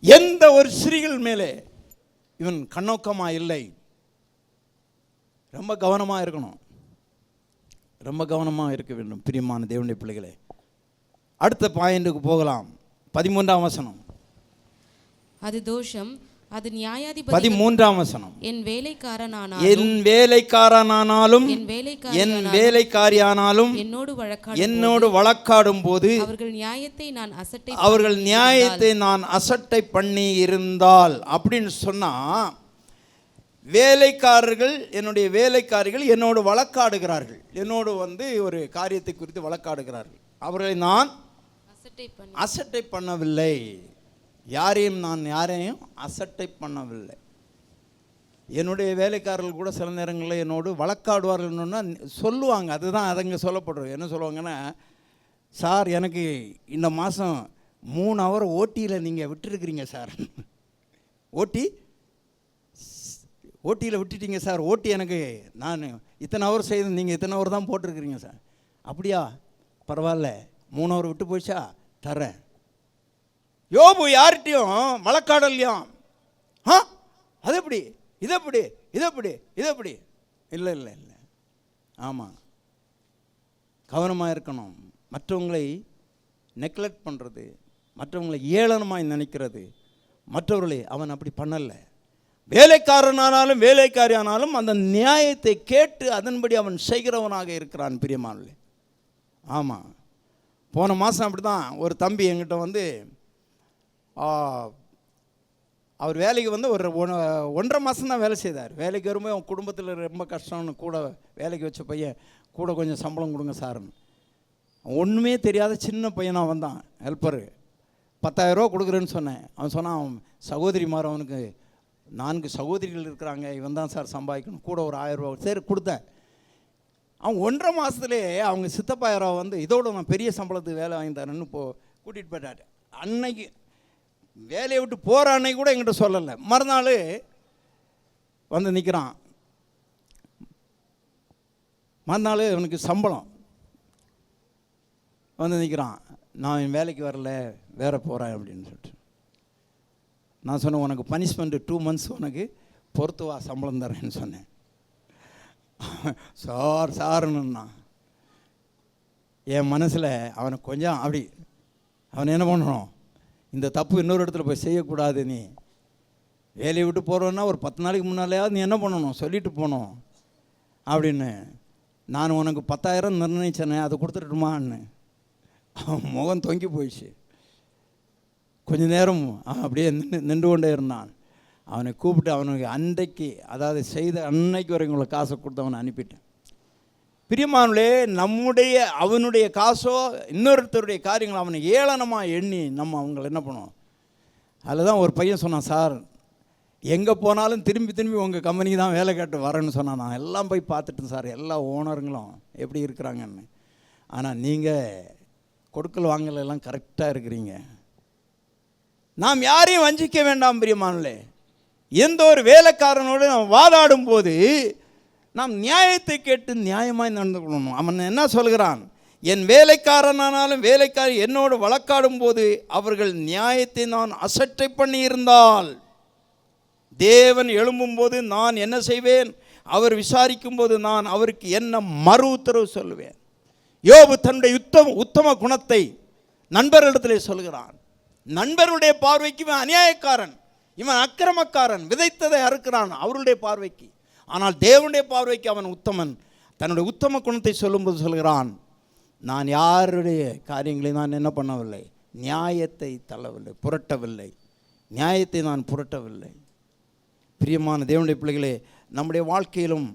எந்த ஒரு ஸ்திரீகள் மேலே இவன் கண்ணோக்கமா இல்லை. ரொம்ப கவனமாக இருக்கணும், ரொம்ப கவனமாக இருக்க வேண்டும் பிரியமான தேவனுடைய பிள்ளைகளே. அடுத்த பாயிண்ட்டுக்கு போகலாம். 13ஆம் வசனம். அது தோஷம், அது நியாயாதிபதி. 13ஆம் வசனம். என் வேலைக்காரனானாலும் என் வேலைக்காரியானாலும் என்னோடு வழக்காடும் போது அவர்கள் நியாயத்தை நான் அசட்டை பண்ணி இருந்தால் அப்படின்னு சொன்னா, வேலைக்காரர்கள் என்னுடைய வேலைக்காரிகள் என்னோடு வழக்காடுகிறார்கள், என்னோடு ஒரு காரியத்தை குறித்து வழக்காடுகிறார்கள். அவர்களை நான் அசட்டை பண்ணவில்லை. நான் யாரையும் அசட்டை பண்ணவில்லை. என்னுடைய வேலைக்காரர்கள் கூட சில நேரங்களில் என்னோடு வழக்காடுவார்கள்னா சொல்லுவாங்க. அதுதான் அதங்க சொல்லப்படுறது. என்ன சொல்லுவாங்கன்னா, சார் எனக்கு இந்த மாதம் 3 ஹவர் ஓட்டியில் நீங்கள் விட்டுருக்கிறீங்க சார், ஓட்டியில் விட்டுட்டீங்க சார், ஓட்டி எனக்கு நான் இத்தனை ஹவர் செய்து நீங்கள் இத்தனை ஹவர் தான் போட்டிருக்கிறீங்க சார். அப்படியா, பரவாயில்ல, 3 ஹவர் விட்டு போயிடுச்சா, தரேன். யோபு யார்கிட்டையும் வழக்காடலையாம். அது எப்படி, இது எப்படி, இது எப்படி, இது எப்படி? இல்லை இல்லை இல்லை. ஆமாம், கவனமாக இருக்கணும். மற்றவங்களை நெக்லெக்ட் பண்ணுறது, மற்றவங்களை ஏளனமாய் நினைக்கிறது, மற்றவர்களை அவன் அப்படி பண்ணலை. வேலைக்காரனானாலும் வேலைக்காரியானாலும் அந்த நியாயத்தை கேட்டு அதன்படி அவன் செய்கிறவனாக இருக்கிறான் பிரியமானவர்களே. ஆமாம், போன மாதம் அப்படி தான் ஒரு தம்பி என்கிட்ட அவர் வேலைக்கு ஒரு 1.5 மாதம் தான் வேலை செய்தார். வேலைக்கு வரும்போது அவன் குடும்பத்தில் ரொம்ப கஷ்டம்னு கூட வேலைக்கு வச்ச பையன் கூட கொஞ்சம் சம்பளம் கொடுங்க சார்னு. ஒன்றுமே தெரியாத சின்ன பையனாக வந்தான். ஹெல்ப்பரு 10,000 ரூபா கொடுக்குறேன்னு சொன்னேன். அவன் சொன்னான், அவன் சகோதரிமார், அவனுக்கு 4 சகோதரிகள் இருக்கிறாங்க, இவன் தான் சார் சம்பாதிக்கணும், கூட ஒரு 1000 ரூபா. சரி கொடுத்தேன். அவன் 1.5 மாதத்துலேயே அவங்க சித்தப்பா யாரோ இதோட நான் பெரிய சம்பளத்துக்கு வேலை வாங்கி தரேன்னு கூட்டிகிட்டு போயிட்டார். அன்னைக்கு வேலையை விட்டு போகிற அன்னைக்கு கூட என்கிட்ட சொல்லலை. மறுநாள் நிற்கிறான். மறுநாள் இவனுக்கு சம்பளம் வந்து நிற்கிறான். நான் என் வேலைக்கு வரல, வேறு போகிறேன் அப்படின்னு சொல்லிட்டு. நான் சொன்னேன், உனக்கு பனிஷ்மெண்ட்டு 2 months உனக்கு பொறுத்து வா, சம்பளம் தரேன்னு சொன்னேன். சாருன்னா என் மனசில் அவனை கொஞ்சம் அப்படி அவனை என்ன பண்ணணும், இந்த தப்பு இன்னொரு இடத்துல போய் செய்யக்கூடாது. நீ வேலையை விட்டு போகிறோன்னா ஒரு 10 நாளைக்கு முன்னாலேயாவது நீ என்ன பண்ணணும், சொல்லிட்டு போகணும் அப்படின்னு. நான் உனக்கு 10,000 நிர்ணயிச்சேனே, அதை கொடுத்துட்டுமான்னு. அவன் முகம் தொங்கி போயிடுச்சு. கொஞ்ச நேரம் அப்படியே நின்று கொண்டே இருந்தான். அவனை கூப்பிட்டு அவனுக்கு அன்றைக்கு, அதாவது செய்த அன்னைக்கு வரைக்கும் உள்ள காசை கொடுத்து அவனை அனுப்பிட்டேன். பிரியமானவர்களே, அவனுடைய காசோ இன்னொருத்தருடைய காரியங்கள் அவனை ஏளனமாக எண்ணி நம்ம அவங்களை என்ன பண்ணுவோம். அதில் தான் ஒரு பையன் சொன்னான், சார் எங்கே போனாலும் திரும்பி உங்கள் கம்பெனிக்கு தான் வேலை கேட்டு வரேன்னு சொன்னான். நான் எல்லாம் போய் பார்த்துட்டேன் சார், எல்லா ஓனருங்களும் எப்படி இருக்கிறாங்கன்னு. ஆனால் நீங்கள் கொடுக்கல் வாங்கல எல்லாம் கரெக்டாக இருக்கிறீங்க. நாம் யாரையும் வஞ்சிக்க வேண்டாம் பிரியமானவர்களே. எந்த ஒரு வேலைக்காரனோடு நாம் வாதாடும் போது நாம் நியாயத்தை கேட்டு நியாயமாய் நடந்து கொள்ளணும். அவன் என்ன சொல்கிறான், என் வேலைக்காரனானாலும் வேலைக்காரி என்னோடு வழக்காடும் போது அவர்கள் நியாயத்தை நான் அசட்டை பண்ணி இருந்தால் தேவன் எழும்பும்போது நான் என்ன செய்வேன், அவர் விசாரிக்கும் போது நான் அவருக்கு என்ன மறு உத்தரவு சொல்லுவேன். யோபு தன்னுடைய உத்தம குணத்தை நண்பர்களிடத்திலே சொல்கிறான். நண்பருடைய பார்வைக்கு இவன் அநியாயக்காரன், இவன் அக்கிரமக்காரன், விதைத்ததை அறுக்கிறான் அவருடைய பார்வைக்கு. ஆனால் தேவனுடைய பார்வைக்கு அவன் உத்தமன். தன்னுடைய உத்தம குணத்தை சொல்லும்போது சொல்கிறான், நான் யாருடைய காரியங்களை நான் என்ன பண்ணவில்லை, நியாயத்தை தள்ளவில்லை, புரட்டவில்லை, நியாயத்தை நான் புரட்டவில்லை. பிரியமான தேவனுடைய பிள்ளைகளே, நம்முடைய வாழ்க்கையிலும்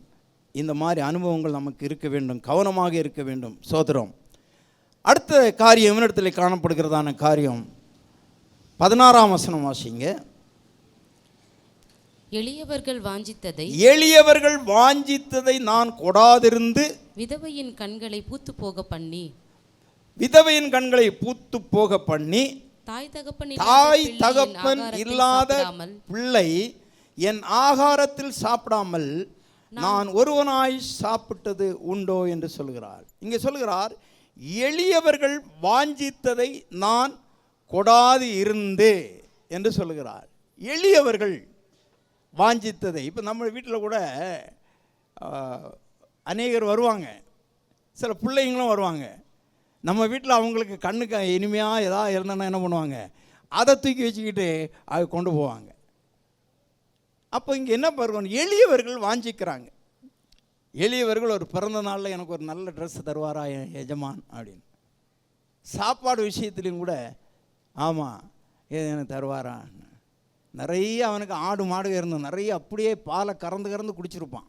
இந்த மாதிரி அனுபவங்கள் நமக்கு இருக்க வேண்டும், கவனமாக இருக்க வேண்டும். சோதரம். அடுத்த காரியம் இவனிடத்தில் காணப்படுகிறதான காரியம் 16ஆம் வசனம் வாசிங்க. எளியவர்கள் வாஞ்சித்ததை நான் கொடாதிருந்து விதவையின் கண்களை பூத்து போக பண்ணி தாய் தகப்பன் இல்லாத பிள்ளை என் ஆகாரத்தில் சாப்பிடாமல் நான் ஒருவனாய் சாப்பிட்டது உண்டோ என்று சொல்கிறார். இங்கே சொல்கிறார், எளியவர்கள் வாஞ்சித்ததை நான் கொடாது இருந்து என்று சொல்கிறார். எளியவர்கள் வாஞ்சித்ததை, இப்போ நம்ம வீட்டில் கூட அநேகர் வருவாங்க, சில பிள்ளைங்களும் வருவாங்க. நம்ம வீட்டில் அவங்களுக்கு கண்ணுக்கு இனிமையாக எதாவது இருந்தோன்னா என்ன பண்ணுவாங்க, அதை தூக்கி வச்சுக்கிட்டு அதை கொண்டு போவாங்க. அப்போ இங்கே என்ன பண்ணுவோம், எளியவர்கள் வாஞ்சிக்கிறாங்க. எளியவர்கள் ஒரு பிறந்த நாளில் எனக்கு ஒரு நல்ல ட்ரெஸ் தருவாரா என் எஜமான் அப்படின்னு. சாப்பாடு விஷயத்துலையும் கூட ஆமாம் எனக்கு தருவாரா. நிறைய அவனுக்கு ஆடு மாடு இருந்தோம், நிறைய அப்படியே பாலை கறந்து குடிச்சிருப்பான்.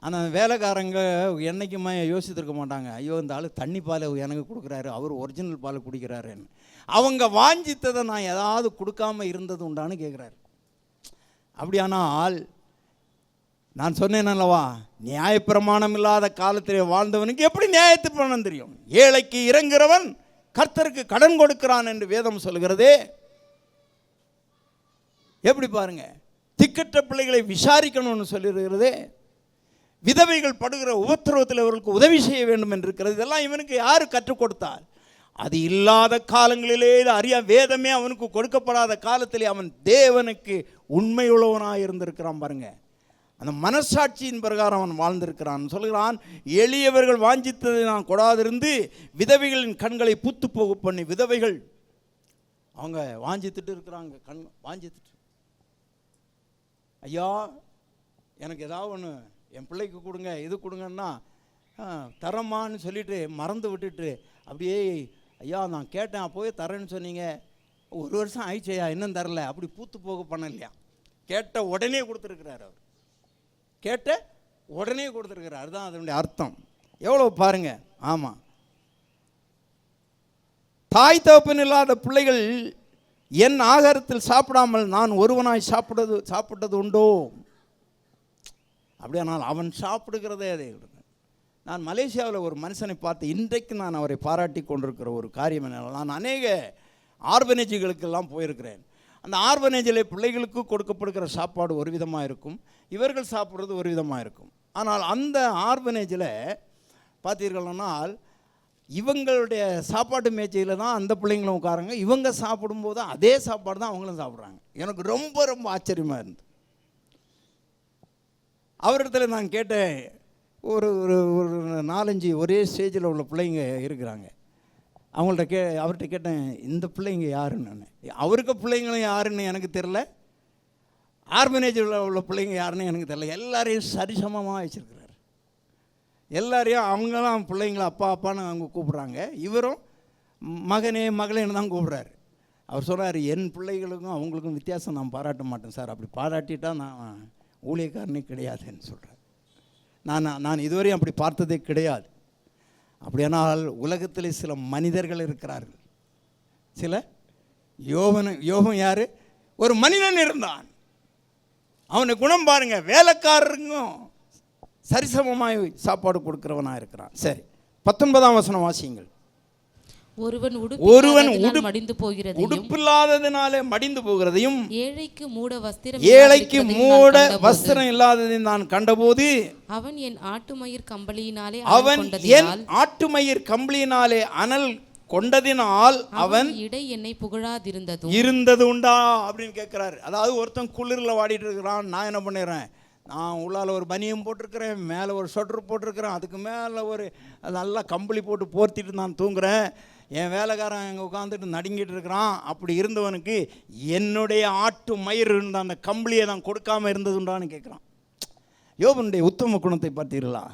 ஆனால் வேலைக்காரங்க என்றைக்குமே யோசித்திருக்க மாட்டாங்க, ஐயோ இந்த ஆள் தண்ணி பால் எனக்கு கொடுக்குறாரு, அவர் ஒரிஜினல் பால் குடிக்கிறாருன்னு. அவங்க வாஞ்சித்ததை நான் ஏதாவது கொடுக்காமல் இருந்தது உண்டான்னு கேட்குறாரு. அப்படியானால் நான் சொன்னேன் அல்லவா, நியாயப்பிரமாணம் இல்லாத காலத்திலே வாழ்ந்தவனுக்கு எப்படி நியாயப்பிரமாணம் தெரியும்? ஏழைக்கு இறங்குறவன் கர்த்தருக்கு கடன் கொடுக்கிறான் என்று வேதம் சொல்கிறதே. எப்படி பாருங்க, திக்கற்ற பிள்ளைகளை விசாரிக்கணும்னு சொல்லியிருக்கிறதே. விதவைகள் படுகிற உபத்திரவத்தில் அவர்களுக்கு உதவி செய்ய வேண்டும் என்று இருக்கிறது. இதெல்லாம் இவனுக்கு யார் கற்றுக் கொடுத்தார்? அது இல்லாத காலங்களிலே, வேதமே அவனுக்கு கொடுக்கப்படாத காலத்திலே அவன் தேவனுக்கு உண்மையுள்ளவனாக இருந்திருக்கிறான். பாருங்க, அந்த மனசாட்சியின் பிரகாரம் அவன் வாழ்ந்திருக்கிறான். சொல்கிறான், எளியவர்கள் வாஞ்சித்ததை நான் கொடாதிருந்து விதவைகளின் கண்களை பூத்து போக பண்ணி. விதவைகள் அவங்க வாஞ்சித்துட்டு இருக்கிறாங்க, கண் வாஞ்சித்துட்டு, ஐயா எனக்கு ஏதாவது ஒன்று என் பிள்ளைக்கு கொடுங்க, இது கொடுங்கன்னா தரமான்னு சொல்லிட்டு மறந்து விட்டுட்டு அப்படியே, ஐயா நான் கேட்டேன் போய் தரேன்னு சொன்னீங்க, 1 வருஷம் ஆயிடுச்சையா இன்னும் தரல, அப்படி பூத்து போக பண்ணலையா. கேட்ட உடனே கொடுத்துருக்கிறார், அவர் கேட்ட உடனே கொடுத்துருக்கிறார். அதுதான் அதனுடைய அர்த்தம். எவ்வளோ பாருங்க. ஆமாம், தாய் தகப்பன் இல்லாத பிள்ளைகள் என் ஆகாரத்தில் சாப்பிடாமல் நான் ஒருவனாய் சாப்பிட்டது உண்டோ? அப்படியானால் அவன் சாப்பிடுகிறதே அதே. நான் மலேசியாவில் ஒரு மனுஷனை பார்த்து இன்றைக்கு நான் அவரை பாராட்டி கொண்டிருக்கிற ஒரு காரியம் என்ன, நான் அநேக ஆர்பனேஜுகளுக்கெல்லாம் போயிருக்கிறேன். அந்த ஆர்பனேஜில் பிள்ளைகளுக்கு கொடுக்கப்படுகிற சாப்பாடு ஒரு விதமாக இருக்கும், இவர்கள் சாப்பிட்றது ஒரு விதமாக இருக்கும். ஆனால் அந்த ஆர்பனேஜில் பார்த்தீர்கள்னால் இவங்களுடைய சாப்பாட்டு மேய்ச்சையில் தான் அந்த பிள்ளைங்களும் உட்காராங்க. இவங்க சாப்பிடும்போது அதே சாப்பாடு தான் அவங்களும் சாப்பிட்றாங்க. எனக்கு ரொம்ப ரொம்ப ஆச்சரியமாக இருந்தது. அவரிடத்துல நான் கேட்டேன், ஒரு ஒரு ஒரு 4-5 ஒரே ஸ்டேஜில் உள்ள பிள்ளைங்க இருக்கிறாங்க. அவர்கிட்ட கேட்டேன், இந்த பிள்ளைங்க யாருன்னு. அவருக்கு பிள்ளைங்களும் யாருன்னு எனக்கு தெரில, ஆர்பனேஜில் உள்ள பிள்ளைங்க யாருன்னு எனக்கு தெரில. எல்லாரையும் சரிசமமாக வச்சுருக்கிறார். எல்லாரையும் அவங்களாம் பிள்ளைங்கள அப்பா அப்பான்னு அவங்க கூப்பிட்றாங்க, இவரும் மகனே மகளேன்னு தான் கூப்பிட்றாரு. அவர் சொல்கிறார், என் பிள்ளைகளுக்கும் அவங்களுக்கும் வித்தியாசம் நான் பாராட்ட மாட்டேன் சார், அப்படி பாராட்டிட்டா நான் ஊழியக்காரனே கிடையாதுன்னு சொல்கிறேன். நான் இதுவரையும் அப்படி பார்த்ததே கிடையாது. அப்படியானால் உலகத்தில் சில மனிதர்கள் இருக்கிறார்கள். சில யோபன் யார்? ஒரு மனிதன் இருந்தான். அவனை குணம் பாருங்க, வேலைக்காரருக்கும் சரிசமமாய் சாப்பாடு கொடுக்கிறவனாக இருக்கிறான். சரி, 19ஆம் வசனம் வாசியுங்கள். ஒருவன் உடுப்பில்லாததினாலே மடிந்து போகிறதையும் ஏழைக்கு மூட வஸ்திரம் இல்லாததையும் நான் கண்டபோது அவன் என் ஆட்டுமயிர் கம்பளியினாலே அனல் கொண்டதினால் அவன் இடை என்னை புகழாதிருந்தது இருந்தது உண்டா அப்படின்னு கேட்கிறாரு. அதாவது ஒருத்தன் குளிரில் வாடிட்டு இருக்கிறான், நான் என்ன பண்ணிடுறேன், நான் உள்ளால ஒரு பனியம் போட்டிருக்கிறேன், மேலே ஒரு ஸ்வெட்டர் போட்டிருக்கிறேன், அதுக்கு மேலே ஒரு நல்லா கம்பளி போட்டு போர்த்திட்டு நான் தூங்குறேன், என் வேலைக்காரன் அங்கே உட்காந்துட்டு நடுங்கிட்டு இருக்கிறான். அப்படி இருந்தவனுக்கு என்னுடைய ஆட்டு மயிர் இருந்த அந்த கம்பளியை நான் கொடுக்காமல் இருந்ததுண்டான்னு கேட்குறான். யோபனுடைய உத்தம குணத்தை பார்த்தீர்களா?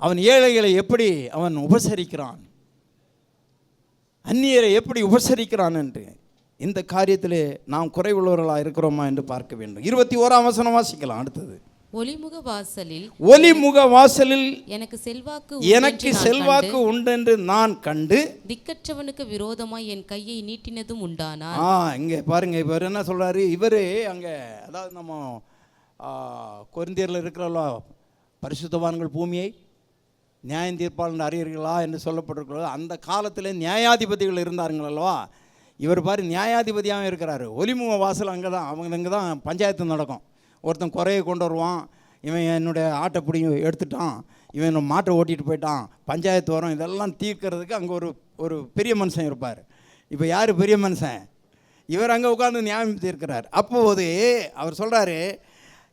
அவன் ஏழைகளை எப்படி அவன் உபசரிக்கிறான், அந்நியரை எப்படி உபசரிக்கிறான் என்று. இந்த காரியத்திலே நாம் குறைவுள்ளவர்களாக இருக்கிறோமா என்று பார்க்க வேண்டும். 21ஆம் வசனம் வாசிக்கலாம். அடுத்தது, ஒலிமுக வாசலில் எனக்கு செல்வாக்கு உண்டென்று நான் கண்டு திக்கற்றவனுக்கு விரோதமாய் என் கையை நீட்டினதும் உண்டானா. இங்கே பாருங்க, இவர் என்ன சொல்றாரு, இவர் அங்கே அதாவது நம்ம கொரிந்தியரில் இருக்கிறவங்களோ பரிசுத்தவான்கள் பூமியை நியாயம் தீர்ப்பாளர் அறியீர்களா என்று சொல்லப்பட்டிருக்கிறோம். அந்த காலத்தில் நியாயாதிபதிகள் இருந்தாருங்கள் அல்லவா. இவர் பாரு நியாயாதிபதியாகவும் இருக்கிறாரு. ஒலிமுக வாசல் அங்கே தான், அங்கே தான் பஞ்சாயத்து நடக்கும். ஒருத்தன் குறையை கொண்டு வருவான், இவன் என்னுடைய ஆட்டை பிடி எடுத்துட்டான், இவன் மாட்டை ஓட்டிகிட்டு போயிட்டான், பஞ்சாயத்து வரும். இதெல்லாம் தீர்க்கிறதுக்கு அங்கே ஒரு பெரிய மனுஷன் இருப்பார். இப்போ யார் பெரிய மனுஷன்? இவர் அங்கே உட்கார்ந்து நியாயம் தீர்க்கிறார். அப்போது அவர் சொல்கிறாரு,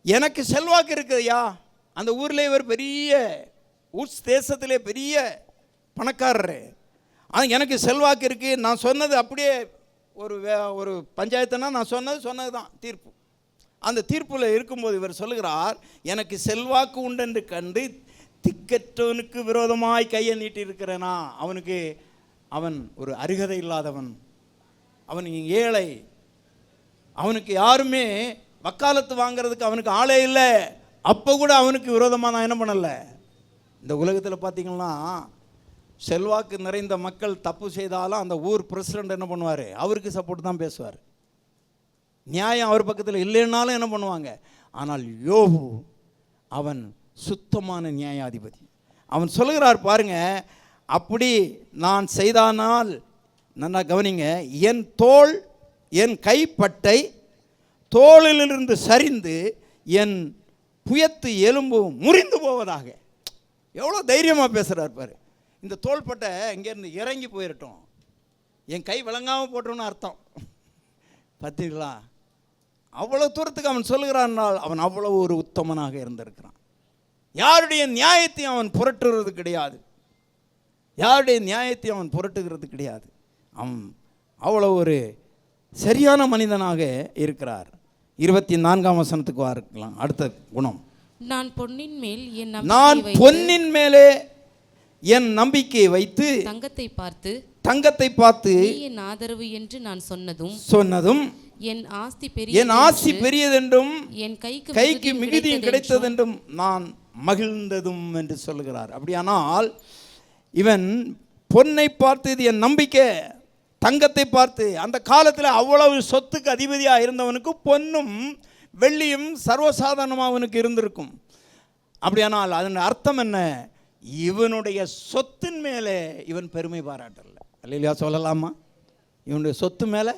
எனக்கு செல்வாக்கு இருக்குதுயா. அந்த ஊரில் இவர் பெரிய ஊர் தேசத்திலே பெரிய பணக்காரர். ஆனால் எனக்கு செல்வாக்கு இருக்குது, நான் சொன்னது அப்படியே ஒரு பஞ்சாயத்துனா நான் சொன்னது தான் தீர்ப்பு. அந்த தீர்ப்பில் இருக்கும்போது இவர் சொல்லுகிறார், எனக்கு செல்வாக்கு உண்டென்று கண்டு திக்கற்றவனுக்கு விரோதமாய் கையை நீட்டி இருக்கிறேனா. அவன் ஒரு அருகதை இல்லாதவன், அவன் ஏழை, அவனுக்கு யாருமே வக்காலத்து வாங்கிறதுக்கு அவனுக்கு ஆளே இல்லை. அப்போ கூட அவனுக்கு விரோதமாக நான் என்ன பண்ணலை. இந்த உலகத்தில் பார்த்திங்கன்னா செல்வாக்கு நிறைந்த மக்கள் தப்பு செய்தாலும் அந்த ஊர் பிரசிடெண்ட் என்ன பண்ணுவார், அவருக்கு சப்போர்ட் தான் பேசுவார். நியாயம் அவர் பக்கத்தில் இல்லைன்னாலும் என்ன பண்ணுவாங்க. ஆனால் யோபு அவன் சுத்தமான நியாயாதிபதி. அவன் சொல்லுகிறார் பாருங்க, அப்படி நான் செய்தானால், நல்லா கவனிங்க, என் கைப்பட்டை தோளிலிருந்து சரிந்து என் புயத்து எலும்பு முறிந்து போவதாக. எவ்வளோ தைரியமாக பேசுகிறார் பாரு. இந்த தோள்பட்டை இங்கேருந்து இறங்கி போயிடட்டும், என் கை விளங்காமல் போட்டோன்னு அர்த்தம். பார்த்தீங்களா, அவ்வளோ தூரத்துக்கு அவன் சொல்லுகிறான்னால் அவன் அவ்வளோ ஒரு உத்தமனாக இருந்திருக்கிறான். யாருடைய நியாயத்தையும் அவன் புரட்டுகிறது கிடையாது, யாருடைய நியாயத்தையும் அவன் புரட்டுகிறது கிடையாது. அவன் அவ்வளோ ஒரு சரியான மனிதனாக இருக்கிறார். 24ஆம் வசனத்துக்கு இருக்கலாம். அடுத்த குணம், நான் பொன்னின் மேலே என் நம்பிக்கையை வைத்து தங்கத்தை பார்த்து என் ஆதரவு என்று நான் சொன்னதும் என் ஆஸ்தி பெரியதென்றும் என் கைக்கு மிகுதியும் கிடைத்ததென்றும் நான் மகிழ்ந்ததும் என்று சொல்லுகிறார். அப்படியானால் இவன் பொன்னை பார்த்து, இது என் நம்பிக்கை, தங்கத்தை பார்த்து, அந்த காலத்தில் அவ்வளவு சொத்துக்கு அதிபதியாக இருந்தவனுக்கு பொன்னும் வெள்ளியும் சர்வசாதாரணமாக அவனுக்கு இருந்திருக்கும். அப்படியானால் அதன் அர்த்தம் என்ன? இவனுடைய சொத்தின் மேலே இவன் பெருமை பாராட்டல. இல்லையா சொல்லலாமா? இவனுடைய சொத்து மேலே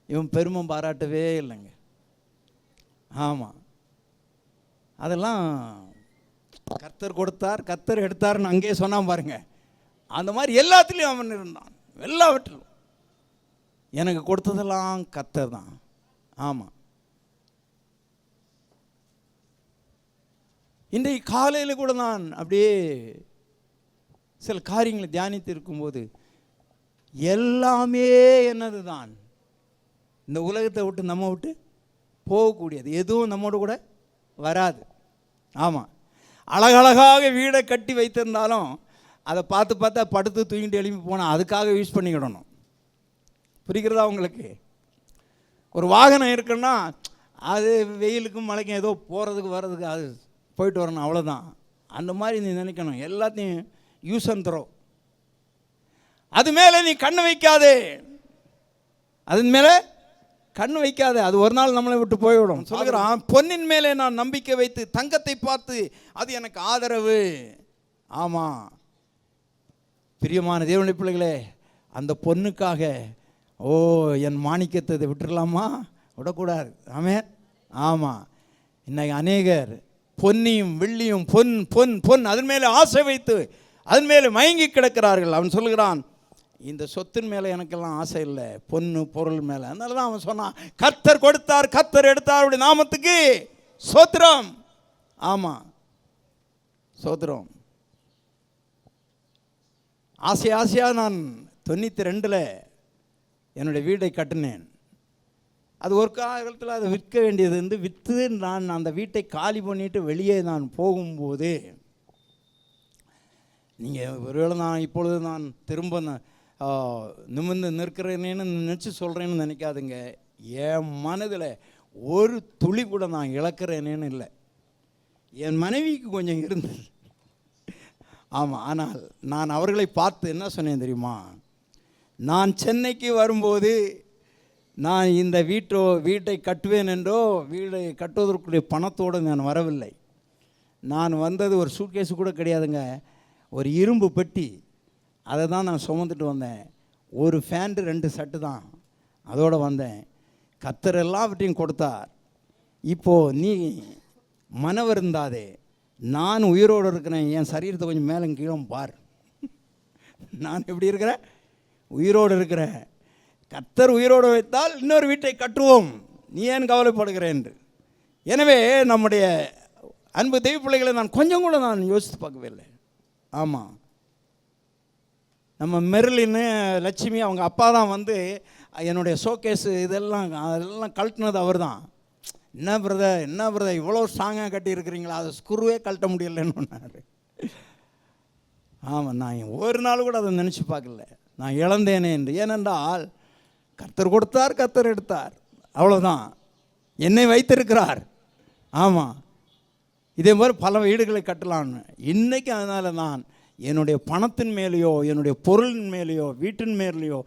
இவன் பெருமை பாராட்டவே இல்லைங்க. ஆமாம், அதெல்லாம் கர்த்தர் கொடுத்தார், கர்த்தர் எடுத்தார்னு அங்கேயே சொன்னான் பாருங்க. அந்த மாதிரி எல்லாத்துலேயும் அவன் இருந்தான். எல்லாவற்றிலும் எனக்கு கொடுத்ததெல்லாம் கர்த்தர் தான். ஆமாம். இன்றைக்கு காலையில் கூட நான் அப்படியே சில காரியங்களை தியானித்து இருக்கும்போது எல்லாமே என்னது தான், இந்த உலகத்தை விட்டு நம்ம விட்டு போகக்கூடியது எதுவும் நம்மோடு கூட வராது. ஆமாம். அழகழகாக வீடை கட்டி வைத்திருந்தாலும் அதை பார்த்து பார்த்தா படுத்து தூங்கிட்டு எழுப்பி போனால் அதுக்காக யூஸ் பண்ணிக்கிடணும். புரிகிறதா உங்களுக்கு? ஒரு வாகனம் இருக்குன்னா அது வெயிலுக்கும் மழைக்கும் ஏதோ போகிறதுக்கு வர்றதுக்கு அது போயிட்டு வரணும், அவ்வளோதான். அந்த மாதிரி நீ நினைக்கணும். எல்லாத்தையும் யூஸ் அண்ட் த்ரோ. அது மேலே நீ கண்ணு வைக்காதே, அதன் மேலே கண்ணு வைக்காதே, அது ஒரு நாள் நம்மளை விட்டு போய்விடும். சொல்லுகிறான், பொன்னின் மேலே நான் நம்பிக்கை வைத்து தங்கத்தை பார்த்து அது எனக்கு ஆதரவு. ஆமாம் பிரியமான தேவனுடைய பிள்ளைகளே, அந்த பொண்ணுக்காக என் மாணிக்கத்தை விட்டுடலாமா? விடக்கூடாது. ஆமென். ஆமாம். இன்னைக்கு அநேகர் பொன்னியும் வெள்ளியும் பொன் பொன் பொன் அதன் மேலே ஆசை வைத்து அதன் மேலே மயங்கி கிடக்கிறார்கள். அவன் சொல்லுகிறான், இந்த சொத்தின் மேலே எனக்கெல்லாம் ஆசை இல்லை, பொண்ணு பொருள் மேலே. அதனால தான் அவன் சொன்னான், கர்த்தர் கொடுத்தார், கர்த்தர் எடுத்தார், அவருடைய நாமத்துக்கு ஸ்தோத்திரம். ஆமாம், ஸ்தோத்திரம். ஆசையாக நான் 92 என்னுடைய வீடை கட்டினேன். அது ஒரு காலத்தில் அதை விற்க வேண்டியது வந்து விற்று நான் அந்த வீட்டை காலி பண்ணிட்டு வெளியே நான் போகும்போது, நீங்கள் ஒருவேளை நான் இப்பொழுது நான் திரும்ப நிமிர்ந்து நிற்கிறேன்னு நினச்சி சொல்கிறேன்னு நினைக்காதுங்க. என் மனதில் ஒரு துளி கூட நான் இழக்கிறேனேன்னு இல்லை. என் மனைவிக்கு கொஞ்சம் இருந்தது. ஆமாம். ஆனால் நான் அவர்களை பார்த்து என்ன சொன்னேன் தெரியுமா? நான் சென்னைக்கு வரும்போது நான் இந்த வீட்டை கட்டுவேன் என்றோ வீடை கட்டுவதற்குரிய பணத்தோடு நான் வரவில்லை. நான் வந்தது ஒரு சூட்கேஸு கூட கிடையாதுங்க, ஒரு இரும்பு பெட்டி. அதை தான் நான் சுமந்துட்டு வந்தேன். ஒரு ஃபேண்ட்டு 2 சட்டு தான், அதோடு வந்தேன். கர்த்தர் எல்லாவற்றையும் கொடுத்தார். இப்போது நீ மனவருந்தாதே, நான் உயிரோடு இருக்கிறேன். என் சரீரத்தை கொஞ்சம் மேலே கீழே பார். நான் எப்படி இருக்கிறேன்? உயிரோடு இருக்கிறேன். கர்த்தர் உயிரோடு வைத்தால் இன்னொரு வீட்டை கட்டுவோம், நீ ஏன் கவலைப்படுகிறேன் என்று. எனவே நம்முடைய அன்பு தெய்வ பிள்ளைகளை நான் கொஞ்சம் கூட நான் யோசித்து பார்க்கவே இல்லை. ஆமாம். நம்ம மெர்லின்னு லட்சுமி அவங்க அப்பா தான் வந்து என்னுடைய ஷோகேஸு அதெல்லாம் கழட்டினது அவர் தான். என்ன பிரதர் இவ்வளோ ஸ்ட்ராங்காக கட்டியிருக்கிறீங்களா, அதை ஸ்க்ரூவே கழட்ட முடியலன்னு சொன்னார். ஆமாம். நான் ஒரு நாள் கூட அதை நினச்சி பார்க்கல, நான் இழந்தேனே என்று. ஏனென்றால் கர்த்தர் கொடுத்தார், கர்த்தர் எடுத்தார், அவ்வளோதான். என்னை வைத்திருக்கிறார். ஆமாம். இதே மாதிரி பல வீடுகளை கட்டலான்னு இன்றைக்கி. அதனால் நான் என்னுடைய பணத்தின் மேலேயோ என்னுடைய பொருளின் மேலேயோ வீட்டின் மேலேயோ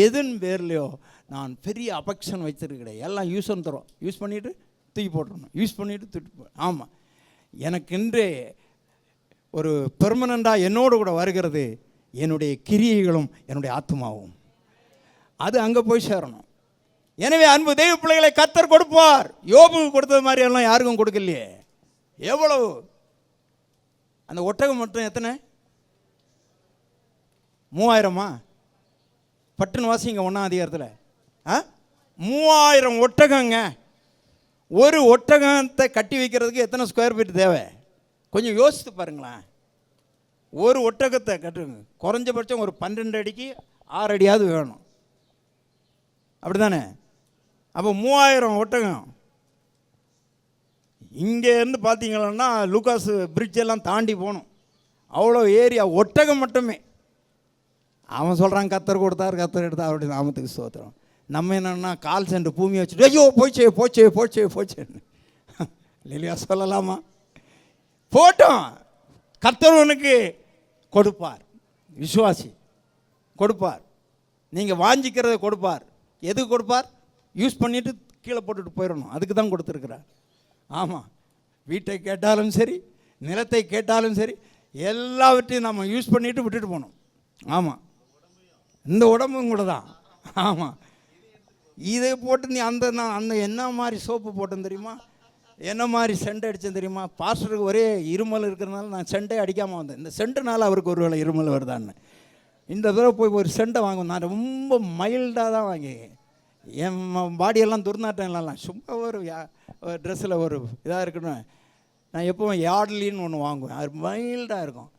எதன் பேர்லையோ நான் பெரிய அபெக்ஷன் வச்சுருக்கிறேன். எல்லாம் யூஸ் அண்ட் த்ரோ, யூஸ் பண்ணிவிட்டு தூக்கி போட்டுடணும், யூஸ் பண்ணிவிட்டு தூக்கி ஆமாம். எனக்கென்றே ஒரு பெர்மனண்டாக என்னோடு கூட வருகிறது என்னுடைய கிரியைகளும் என்னுடைய ஆத்மாவும். அது அங்கே போய் சேரணும். எனவே அன்பு தெய்வ பிள்ளைகளை கர்த்தர் கொடுப்பார். யோபுக்கு கொடுத்தது மாதிரி எல்லாம் யாருக்கும் கொடுக்கலையே. எவ்வளவு? அந்த ஒட்டகம் மட்டும் எத்தனை? 3000மா? பட்டுன்னு வாசிங்க 1ஆம் அதிகாரத்தில். 3000 ஒட்டகங்க. ஒரு ஒட்டகத்தை கட்டி வைக்கிறதுக்கு எத்தனை ஸ்கொயர் ஃபீட் தேவை? கொஞ்சம் யோசித்து பாருங்களேன். ஒரு ஒட்டகத்தை கட்டுங்க, குறைஞ்சபட்சம் ஒரு 12 அடிக்கு 6 அடியாவது வேணும், அப்படி தானே? அப்போ 3000 ஒட்டகம். இங்கேருந்து பார்த்தீங்கன்னா லூகாஸ் பிரிட்ஜ் எல்லாம் தாண்டி போகணும், அவ்வளோ ஏரியா ஒட்டகம் மட்டுமே. அவன் சொல்கிறான் கர்த்தர் கொடுத்தார், கர்த்தர் எடுத்தார், அப்படி நாமத்துக்கு ஸ்தோத்திரம். நம்ம என்னன்னா கால் சென்று பூமியை வச்சுட்டு ஐயோ போச்சேன்னு இல்லையா சொல்லலாமா? போட்டோம். கர்த்தர் உனக்கு கொடுப்பார், விசுவாசி கொடுப்பார். நீங்கள் வாஞ்சிக்கிறத கொடுப்பார். எதுக்கு கொடுப்பார்? யூஸ் பண்ணிவிட்டு கீழே போட்டுட்டு போயிடணும், அதுக்கு தான் கொடுத்துருக்குறார். ஆமாம். வீட்டை கேட்டாலும் சரி, நிலத்தை கேட்டாலும் சரி, எல்லாவற்றையும் நம்ம யூஸ் பண்ணிவிட்டு விட்டுட்டு போகணும். ஆமாம். இந்த உடம்பும் கூட தான். ஆமாம். இதை போட்டு நீ அந்த என்ன மாதிரி சோப்பு போட்டேன்னு தெரியுமா? என்ன மாதிரி செண்டை அடித்தேன் தெரியுமா? பாஸ்டருக்கு ஒரே இருமல் இருக்கிறதுனால நான் செண்டை அடிக்காமல் வந்தேன். இந்த செண்டுனால அவருக்கு ஒரு வேளை இருமல் வருதான்னு இந்த தடவை போய் ஒரு செண்டை வாங்குவேன். நான் ரொம்ப மைல்டாக தான் வாங்கி என் பாடியெல்லாம் துர்நாட்டம் இல்லைலாம், சும்மா ஒரு ட்ரெஸ்ஸில் ஒரு இதாக இருக்கணும். நான் எப்போவும் யார்ட்லின்னு ஒன்று வாங்குவேன், அது மைல்டாக இருக்கும்.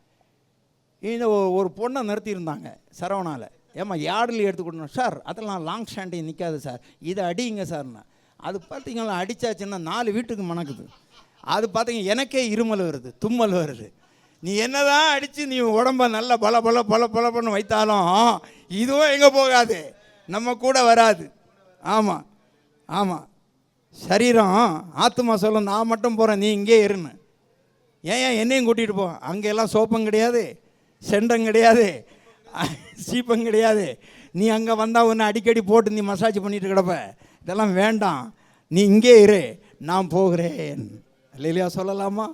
இந்த ஒரு பொண்ணை நிறுத்தியிருந்தாங்க சரவணாவில், ஏம்மா யார்ட்லி எடுத்து கொடுக்கணும் சார், அதெல்லாம் லாங் ஸ்டாண்டிங் நிற்காது சார், இதை அடிங்க சார்னா. அது பார்த்தீங்களா அடித்தாச்சுன்னா 4 வீட்டுக்கு மணக்குது. அது பார்த்தீங்க எனக்கே இருமல் வருது, தும்மல் வருது. நீ என்னதான் அடித்து நீ உடம்ப நல்லா பல வைத்தாலும் இதுவும் எங்கே போகாது, நம்ம கூட வராது. ஆமாம் ஆமாம், சரீரம் ஆத்துமா சொல்ல நான் மட்டும் போகிறேன், நீ இங்கே இருன்னு. ஏன் என்னையும் கூட்டிகிட்டு போ. அங்கெல்லாம் சோப்பம் கிடையாது, செண்டம் கிடையாது, சீப்பம் கிடையாது. நீ அங்கே வந்தால் ஒன்று அடிக்கடி போட்டு நீ மசாஜ் பண்ணிட்டு கிடப்ப. இதெல்லாம் வேண்டாம், நீ இங்கே இரு, நான் போகிறேன். அல்லேலூயா சொல்லலாமா?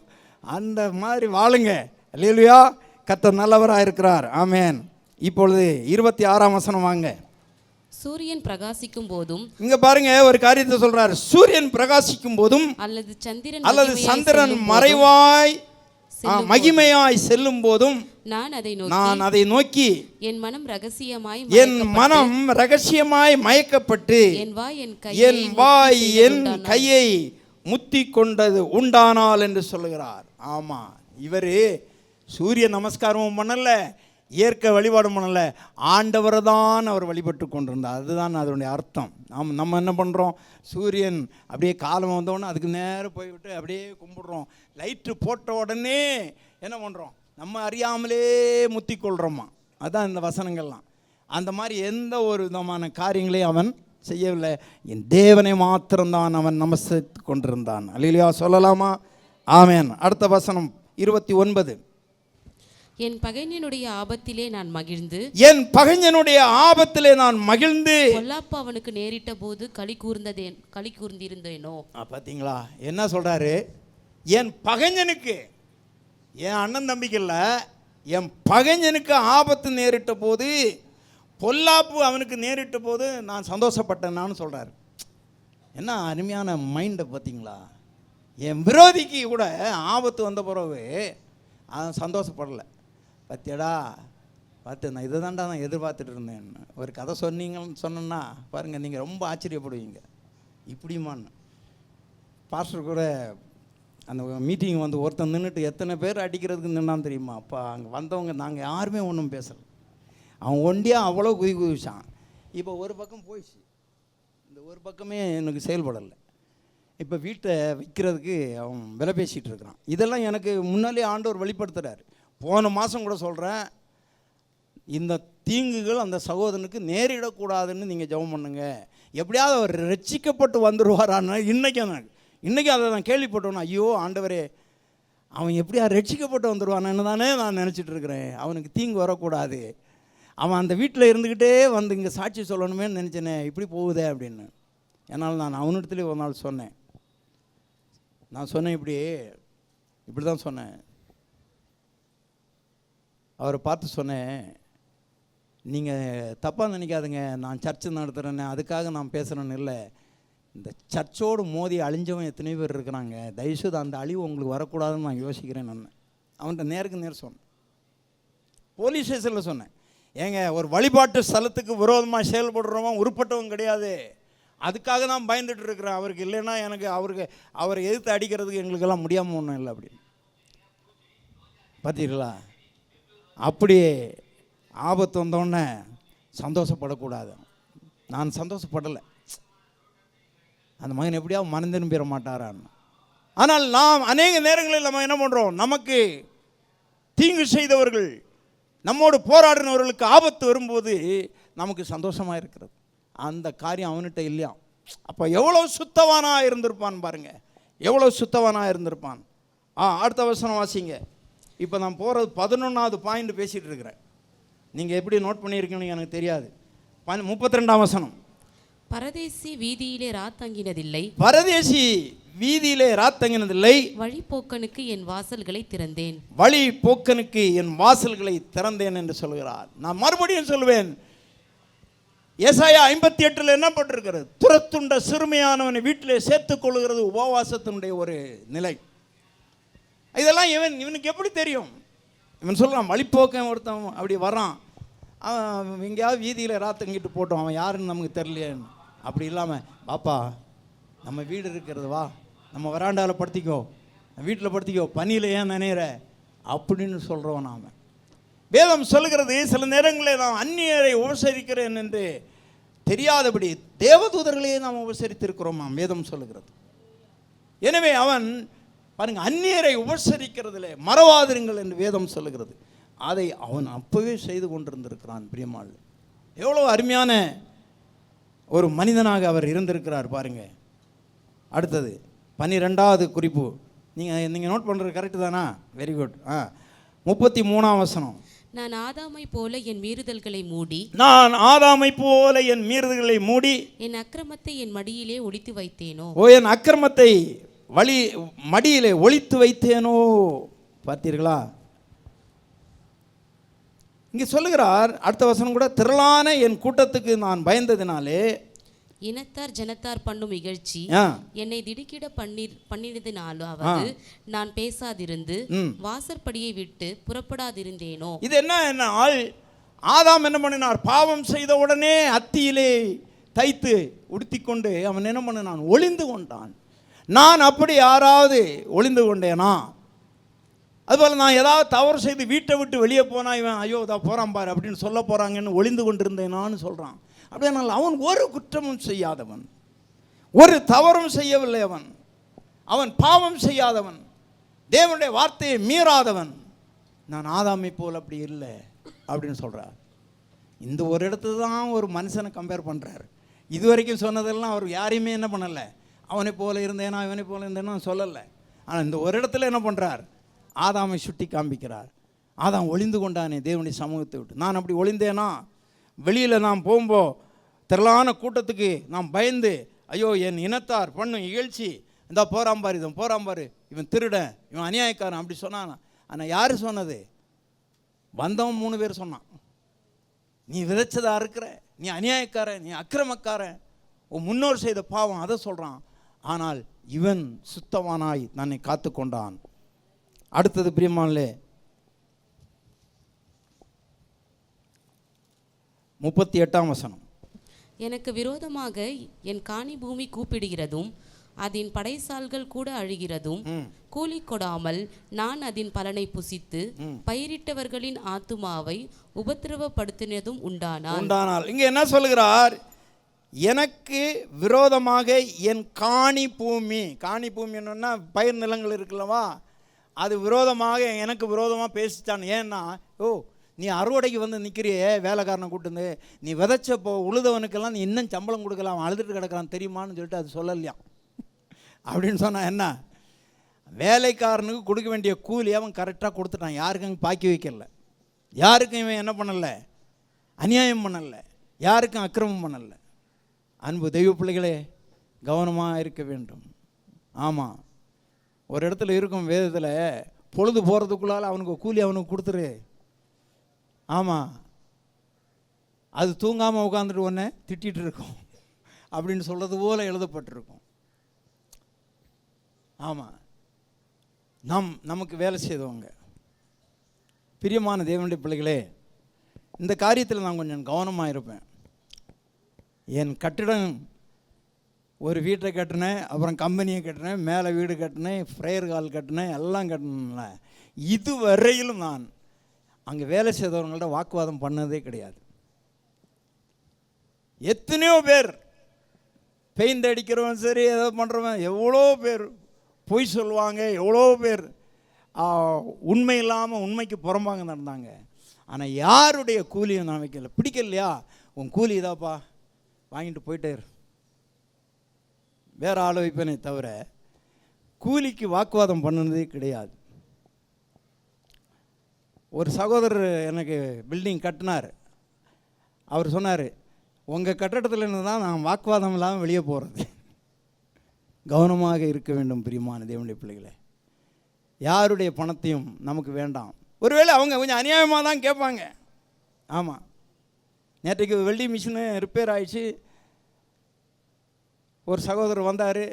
அந்த மாதிரி வாழுங்க. அல்லேலூயா, கர்த்தர் நல்லவராக இருக்கிறார். ஆமென். இப்பொழுது 26ஆம் வசனம் வாங்க. சூரியன் பிரகாசிக்கும் போதும், இங்க பாருங்க ஒரு காரியத்தை சொல்றார். சூரியன் பிரகாசிக்கும் போதும் அல்லது சந்திரன் மறைவாய் மகிமையாய் செல்லும் போதும் நான் அதை நோக்கி என் மனம் ரகசியமாய் மயக்கப்பட்டு என் வாய் என் கையை முத்தி கொண்டது உண்டானால் என்று சொல்லுகிறார். ஆமா, இவர் சூரிய நமஸ்காரமும் பண்ணல, இயற்கை வழிபாடும் பண்ணல, ஆண்டவரை தான் அவர் வழிபட்டு கொண்டிருந்தார். அதுதான் அதனுடைய அர்த்தம். நம்ம என்ன பண்ணுறோம், சூரியன் அப்படியே காலம் வந்தோடனே அதுக்கு நேரம் போய்விட்டு அப்படியே கும்பிடுறோம். லைட்டு போட்ட உடனே என்ன பண்ணுறோம், நம்ம அறியாமலே முத்தி கொள்கிறோமா. அதுதான் இந்த வசனங்கள்லாம். அந்த மாதிரி எந்த ஒரு விதமான காரியங்களையும் அவன் செய்யவில்லை. என் தேவனை மாத்திரம்தான் அவன் நமஸ்கரித்து கொண்டிருந்தான். அல்லேலூயா சொல்லலாமா? ஆமென். அடுத்த வசனம் 29. என் பகைஞனுடைய ஆபத்திலே நான் மகிழ்ந்து, என் பகைஞனுடைய ஆபத்திலே நான் மகிழ்ந்து, பொல்லாப்பு அவனுக்கு நேரிட்ட போது களி கூர்ந்திருந்தேனோ. பார்த்தீங்களா என்ன சொல்றாரு? என் பகைஞனுக்கு, என் அண்ணன் தம்பிக்கு இல்லை, என் பகைஞனுக்கு ஆபத்து நேரிட்ட போது, பொல்லாப்பு அவனுக்கு நேரிட்ட போது நான் சந்தோஷப்பட்டேன்னு சொல்றாரு. என்ன அருமையான மைண்டை பார்த்தீங்களா? என் விரோதிக்கு கூட ஆபத்து வந்த பிறகு அவன் சந்தோஷப்படலை. பத்தியடா பார்த்து, நான் இதை தாண்டா நான் எதிர்பார்த்துட்டு இருந்தேன். ஒரு கதை சொன்னீங்கன்னு சொன்னேன்னா பாருங்கள், நீங்கள் ரொம்ப ஆச்சரியப்படுவீங்க. இப்படிமான்னு பாஸ்டர் கூட அந்த மீட்டிங் வந்து ஒருத்தன் நின்றுட்டு எத்தனை பேர் அடிக்கிறதுக்கு நின்னான்னு தெரியுமா? அப்போ அங்கே வந்தவங்க நாங்கள் யாருமே ஒன்றும் பேசலை. அவன் ஒண்டியாக அவ்வளோ குதிச்சான். இப்போ ஒரு பக்கம் போயிடுச்சு, இந்த ஒரு பக்கமே எனக்கு செயல்படலை. இப்போ வீட்டை விற்கிறதுக்கு அவன் விலை பேசிகிட்டு இருக்கிறான். இதெல்லாம் எனக்கு முன்னாலே ஆண்டவர் வெளிப்படுத்துகிறார். போன மாதம் கூட சொல்கிறேன், இந்த தீங்குகள் அந்த சகோதரனுக்கு நேரிடக்கூடாதுன்னு நீங்கள் ஜெபம் பண்ணுங்க. எப்படியாவது அவர் ரட்சிக்கப்பட்டு வந்துடுவாரான்னு இன்றைக்கி அதை நான் கேள்விப்பட்டோன்னா, ஐயோ ஆண்டவரே, அவன் எப்படியா ரட்சிக்கப்பட்டு வந்துடுவானு தானே நான் நினச்சிட்டு இருக்கிறேன். அவனுக்கு தீங்கு வரக்கூடாது, அவன் அந்த வீட்டில் இருந்துக்கிட்டே வந்து இங்கே சாட்சி சொல்லணுமே நினச்சேனே, இப்படி போகுதே அப்படின்னு. என்னால் நான் அவனிடத்துலேயே ஒரு நாள் சொன்னேன். நான் சொன்னேன், இப்படி தான் சொன்னேன். அவரை பார்த்து சொன்னேன், நீங்கள் தப்பாக நினைக்காதுங்க, நான் சர்ச்சு நடத்துகிறேன்னு அதுக்காக நான் பேசுகிறேன்னு இல்லை. இந்த சர்ச்சோடு மோதி அழிஞ்சவன் எத்தனையோ பேர் இருக்கிறாங்க. தயவுசெய்து அந்த அழிவு உங்களுக்கு வரக்கூடாதுன்னு நான் யோசிக்கிறேன். நான் அவன்கிட்ட நேருக்கு நேர் சொன்னேன். போலீஸ் ஸ்டேஷனில் சொன்னேன், ஏங்க ஒரு வழிபாட்டு ஸ்தலத்துக்கு விரோதமாக செயல்படுறவன் உருப்பட்டவன் கிடையாது, அதுக்காக தான் பயந்துட்டு இருக்கிறேன். அவருக்கு இல்லைன்னா எனக்கு அவரை எதிர்த்து அடிக்கிறதுக்கு எங்களுக்கெல்லாம் முடியாமல் ஒன்றும் இல்லை அப்படின்னு. பார்த்தீங்களா? அப்படியே ஆபத்து வந்தோடனே சந்தோஷப்படக்கூடாது. நான் சந்தோஷப்படலை. அந்த மகன் எப்படியாவது மனம் திரும்பிட மாட்டாரான்னு. ஆனால் நாம் அநேக நேரங்களில் நம்ம என்ன பண்ணுறோம், நமக்கு தீங்கு செய்தவர்கள், நம்மோடு போராடினவர்களுக்கு ஆபத்து வரும்போது நமக்கு சந்தோஷமாக இருக்கிறது. அந்த காரியம் அவன்கிட்ட இல்லையா? அப்போ எவ்வளோ சுத்தவானாக இருந்திருப்பான் பாருங்க, எவ்வளோ சுத்தவானாக இருந்திருப்பான். அடுத்த வசனம் வாசிங்க. இப்போ நான் போகிறது 11வது பாயிண்ட் பேசிகிட்டு இருக்கிறேன். நீங்கள் எப்படி நோட் பண்ணியிருக்கீங்கன்னு எனக்கு தெரியாது. 32ஆம் வசனம். பரதேசி வீதியிலே ராத்தங்கினதில்லை, பரதேசி வீதியிலே ராத்தங்கினதில்லை, வழிபோக்கனுக்கு என் வாசல்களை திறந்தேன், வழிபோக்கனுக்கு என் வாசல்களை திறந்தேன் என்று சொல்கிறார். நான் மறுபடியும் சொல்வேன், ஏசாயா 58 என்ன போட்டிருக்கிறது? துரத்துண்ட சிறுமையானவனை வீட்டிலே சேர்த்துக் கொள்ளுகிறது உபவாசத்தினுடைய ஒரு நிலை. இதெல்லாம் இவனுக்கு எப்படி தெரியும்? இவன் சொல்கிறான், வழிப்போக்கன் ஒருத்தன் அப்படி வர்றான், அவன் எங்கேயாவது வீதியில் ராத்தங்கிட்டு போட்டோம், அவன் யாருன்னு நமக்கு தெரியலையேன்னு. அப்படி இல்லாமல், பாப்பா நம்ம வீடு இருக்கிறது, வா நம்ம வராண்டாவில் படுத்திக்கோ, வீட்டில் படுத்திக்கோ, பனியில் ஏன் நினைகிற அப்படின்னு சொல்கிறவன் நாம. வேதம் சொல்லுகிறது, சில நேரங்களில் நாம் அந்நியரை உபசரிக்கிறேன் என்று தெரியாதபடி தேவதூதர்களையே நாம் உபசரித்திருக்கிறோமா வேதம் சொல்லுகிறது. எனவே அவன் பாருங்க, அந்நியரை உபசரிக்கிறதிலே மறவாதிருங்கள் என்று வேதம் சொல்லுகிறது. அதை அவன் அப்பவே செய்து கொண்டிருந்திருக்கிறான். பிரியமாள், எவ்வளோ அருமையான ஒரு மனிதனாக அவர் இருந்திருக்கிறார் பாருங்க. அடுத்தது 12வது குறிப்பு, நீங்கள் நோட் பண்ணுறது கரெக்டு தானா? Very good. 33ஆம் வசனம். நான் ஆதாமை போல என் மீறுதல்களை மூடி, நான் ஆதாமை போல என் மீறுதல்களை மூடி, என் அக்கிரமத்தை என் மடியிலே ஒளித்து வைத்தேனோ. என் அக்கிரமத்தை மடியிலே ஒளித்து வைத்தேனோ. பார்த்தீர்களா? இங்கே சொல்லுகிறார் அடுத்த வசனம் கூட, திரளான என் கூட்டத்துக்கு நான் பயந்ததினாலே, இனத்தார் ஜனத்தார் பண்ணும் இகழ்ச்சி என்னை திடுக்கிட பண்ணினதினாலாவது நான் பேசாதிருந்து வாசற்படியை விட்டு புறப்படாதிருந்தேனோ. இது என்ன ஆள்? ஆதாம் என்ன பண்ணினார்? பாவம் செய்த உடனே அத்தியிலே தைத்து உடுத்தி கொண்டு அவன் என்ன பண்ணினான்? ஒளிந்து கொண்டான். நான் அப்படி யாராவது ஒளிந்து கொண்டேனா? அதுபோல் நான் ஏதாவது தவறு செய்து வீட்டை விட்டு வெளியே போனால் இவன் ஐயோ இதா போகிறான் பாரு அப்படின்னு சொல்ல போகிறாங்கன்னு ஒளிந்து கொண்டிருந்தேனான்னு சொல்கிறான். அப்படியானால் அவன் ஒரு குற்றமும் செய்யாதவன், ஒரு தவறும் செய்யவில்லை. அவன் பாவம் செய்யாதவன், தேவனுடைய வார்த்தையை மீறாதவன். நான் ஆதாமை போல் அப்படி இல்லை அப்படின்னு சொல்கிறார். இந்த ஒரு இடத்துல தான் ஒரு மனுஷனை கம்பேர் பண்ணுறார். இதுவரைக்கும் சொன்னதெல்லாம் அவர் யாரையுமே என்ன பண்ணலை, அவனை போல இருந்தேனா இவனை போல இருந்தேனா சொல்லலை. ஆனால் இந்த ஒரு இடத்துல என்ன பண்ணுறார்? ஆதாமை சுட்டி காண்பிக்கிறார். ஆதாம் ஒளிந்து கொண்டானே தேவனுடைய சமூகத்தை விட்டு. நான் அப்படி ஒளிந்தேனா? வெளியில் நாம் போகும்போது திரளான கூட்டத்துக்கு நாம் பயந்து, ஐயோ என் இனத்தார் பண்ணும் இகழ்ச்சி, இந்த போறாம்பார், இவன் போறாம்பார், இவன் திருடன், இவன் அநியாயக்காரன் அப்படி சொன்னான். ஆனால் யார் சொன்னது? வந்தவன் 3 பேர் சொன்னான். நீ விதைச்சதா இருக்கிற, நீ அநியாயக்காரன், நீ அக்கிரமக்காரன், உன் முன்னோர் செய்த பாவம், அதை சொல்கிறான். ஆனால் இவன் சுத்தவானாய் தன்னை காத்து கொண்டான். அடுத்தது பிரியமானே 38ஆம் வசனம். எனக்கு விரோதமாக என் காணி பூமி கூப்பிடுகிறதும் அதன் படைசால்கள் கூட அழுகிறதும் கூலி கொடாமல் நான் அதன் பலனை புசித்து பயிரிட்டவர்களின் ஆத்துமாவை உபத்திரவப்படுத்தினதும் உண்டானால். இங்க என்ன சொல்லுகிறார்? எனக்கு விரோதமாக என் காணி பூமி என்னன்னா பயிர் நிலங்கள் இருக்குல்லவா, அது விரோதமாக எனக்கு விரோதமாக பேசித்தான். ஏன்னா நீ அறுவடைக்கு வந்து நிற்கிறியே வேலைக்காரனை கூட்டுந்து, நீ விதைச்சப்போ உழுதவனுக்கெல்லாம் நீ இன்னும் சம்பளம் கொடுக்கலாம், அழுதுட்டு கிடக்கிறான் தெரியுமான்னு சொல்லிட்டு அது சொல்லலையாம். அப்படின்னு சொன்னால் என்ன? வேலைக்காரனுக்கு கொடுக்க வேண்டிய கூலி அவன் கரெக்டாக கொடுத்துட்டான். யாருக்கும் பாக்கி வைக்கல, யாருக்கும் இவன் என்ன பண்ணலை, அநியாயம் பண்ணலை, யாருக்கும் அக்கிரமம் பண்ணலை. அன்பு தெய்வ பிள்ளைகளே, கவனமாக இருக்க வேண்டும். ஆமாம், ஒரு இடத்துல இருக்கும் வேதத்தில், பொழுது போகிறதுக்குள்ளால் அவனுக்கு கூலி அவனுக்கு கொடுத்துரு. ஆமாம், அது தூங்காமல் உட்காந்துட்டு ஒன்று திட்டிகிட்டு இருக்கும் அப்படின்னு சொல்கிறது போல எழுதப்பட்டிருக்கும். ஆமாம், நமக்கு வேலை செய்தவங்க. பிரியமான தேவனுடைய பிள்ளைகளே, இந்த காரியத்தில் நான் கொஞ்சம் கவனமாக இருப்பேன். என் கட்டிடம், ஒரு வீட்டை கட்டினேன், அப்புறம் கம்பெனியை கட்டினேன், மேலே வீடு கட்டினேன், ஃப்ரேயர் ஹால் கட்டினேன், எல்லாம் கட்டினேன்ல, இதுவரையிலும் நான் அங்கே வேலை செய்தவங்கள்ட்ட வாக்குவாதம் பண்ணதே கிடையாது. எத்தனையோ பேர் பெயிண்ட் அடிக்கிறவன் சரி, ஏதோ பண்ணுறவன், எவ்வளோ பேர் பொய் சொல்லுவாங்க, எவ்வளோ பேர் உண்மை இல்லாமல் உண்மைக்கு புறம்பாங்க நடந்தாங்க. ஆனால் யாருடைய கூலியும் நான் வைக்கல. பிடிக்கலையா, உன் கூலி இதாப்பா வாங்கிட்டு போயிட்டே வேறு ஆள் வைப்பேனே தவிர கூலிக்கு வாக்குவாதம் பண்ணதே கிடையாது. ஒரு சகோதரர் எனக்கு பில்டிங் கட்டினார். அவர் சொன்னார், உங்கள் கட்டடத்தில் இருந்து தான் நான் வாக்குவாதம் இல்லாமல் வெளியே போகிறது. கவனமாக இருக்க வேண்டும் பிரியமான தேவனுடைய பிள்ளைகளே. யாருடைய பணத்தையும் நமக்கு வேண்டாம். ஒருவேளை அவங்க கொஞ்சம் அநியாயமாக தான் கேட்பாங்க. ஆமாம், நேற்றைக்கு வெல்டிங் மிஷினு ரிப்பேர் ஆயிடுச்சு. ஒரு சகோதரர் வந்தார்,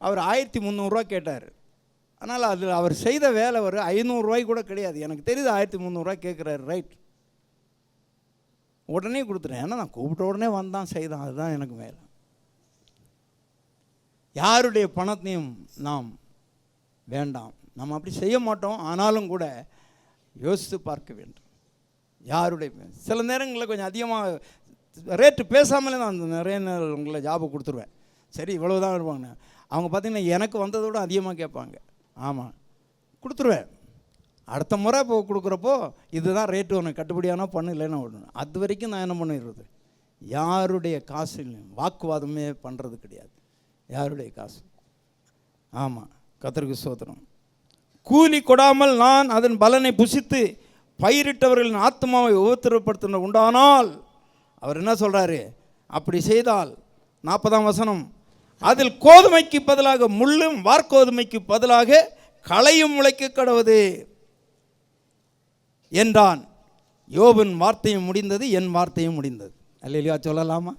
அவர் 1300 கேட்டார். ஆனால் அது அவர் செய்த வேலை ஒரு 500 கூட கிடையாது. எனக்கு தெரியுது 1300 கேட்குறாரு. ரைட், உடனே கொடுத்துட்டேன். ஏன்னா நான் கூப்பிட்ட உடனே வந்தான் செய்தான், அதுதான் எனக்கு மேலே. யாருடைய பணத்தையும் நாம் வேண்டாம், நம்ம அப்படி செய்ய மாட்டோம். ஆனாலும் கூட யோசித்து பார்க்க வேண்டும். யாருடைய சில நேரங்களில் கொஞ்சம் அதிகமாக ரேட்டு பேசாமலே நான் நிறைய நேரம் உங்களை ஜாபை கொடுத்துருவேன். சரி இவ்வளவு தான் இருப்பாங்க. அவங்க பார்த்திங்கன்னா எனக்கு வந்ததோடு அதிகமாக கேட்பாங்க. ஆமாம், கொடுத்துருவேன். அடுத்த முறை இப்போ கொடுக்குறப்போ இதுதான் ரேட்டு, உனக்கு கட்டுப்படியானா பண்ணு, இல்லைன்னா விடணும். அது வரைக்கும் நான் என்ன பண்ணிடுறது, யாருடைய காசு வாக்குவாதமே பண்ணுறது கிடையாது. யாருடைய காசு. ஆமாம், கர்த்தருக்கு ஸ்தோத்திரம். கூலி கொடாமல் நான் அதன் பலனை புசித்து பயிரிட்டவர்களின் ஆத்மாவை உபத்திரப்படுத்த உண்டானால், அவர் என்ன சொல்கிறாரு, அப்படி செய்தால் 40ஆம் வசனம், அதில் கோதுமைக்கு பதிலாக முள்ளும் வார்கோதுமைக்கு பதிலாக களையும் முளைக்க கடவுது என்றான். யோபின் வார்த்தையும் முடிந்தது, என் வார்த்தையும் முடிந்தது. அல்லேலூயா சொல்லலாமா?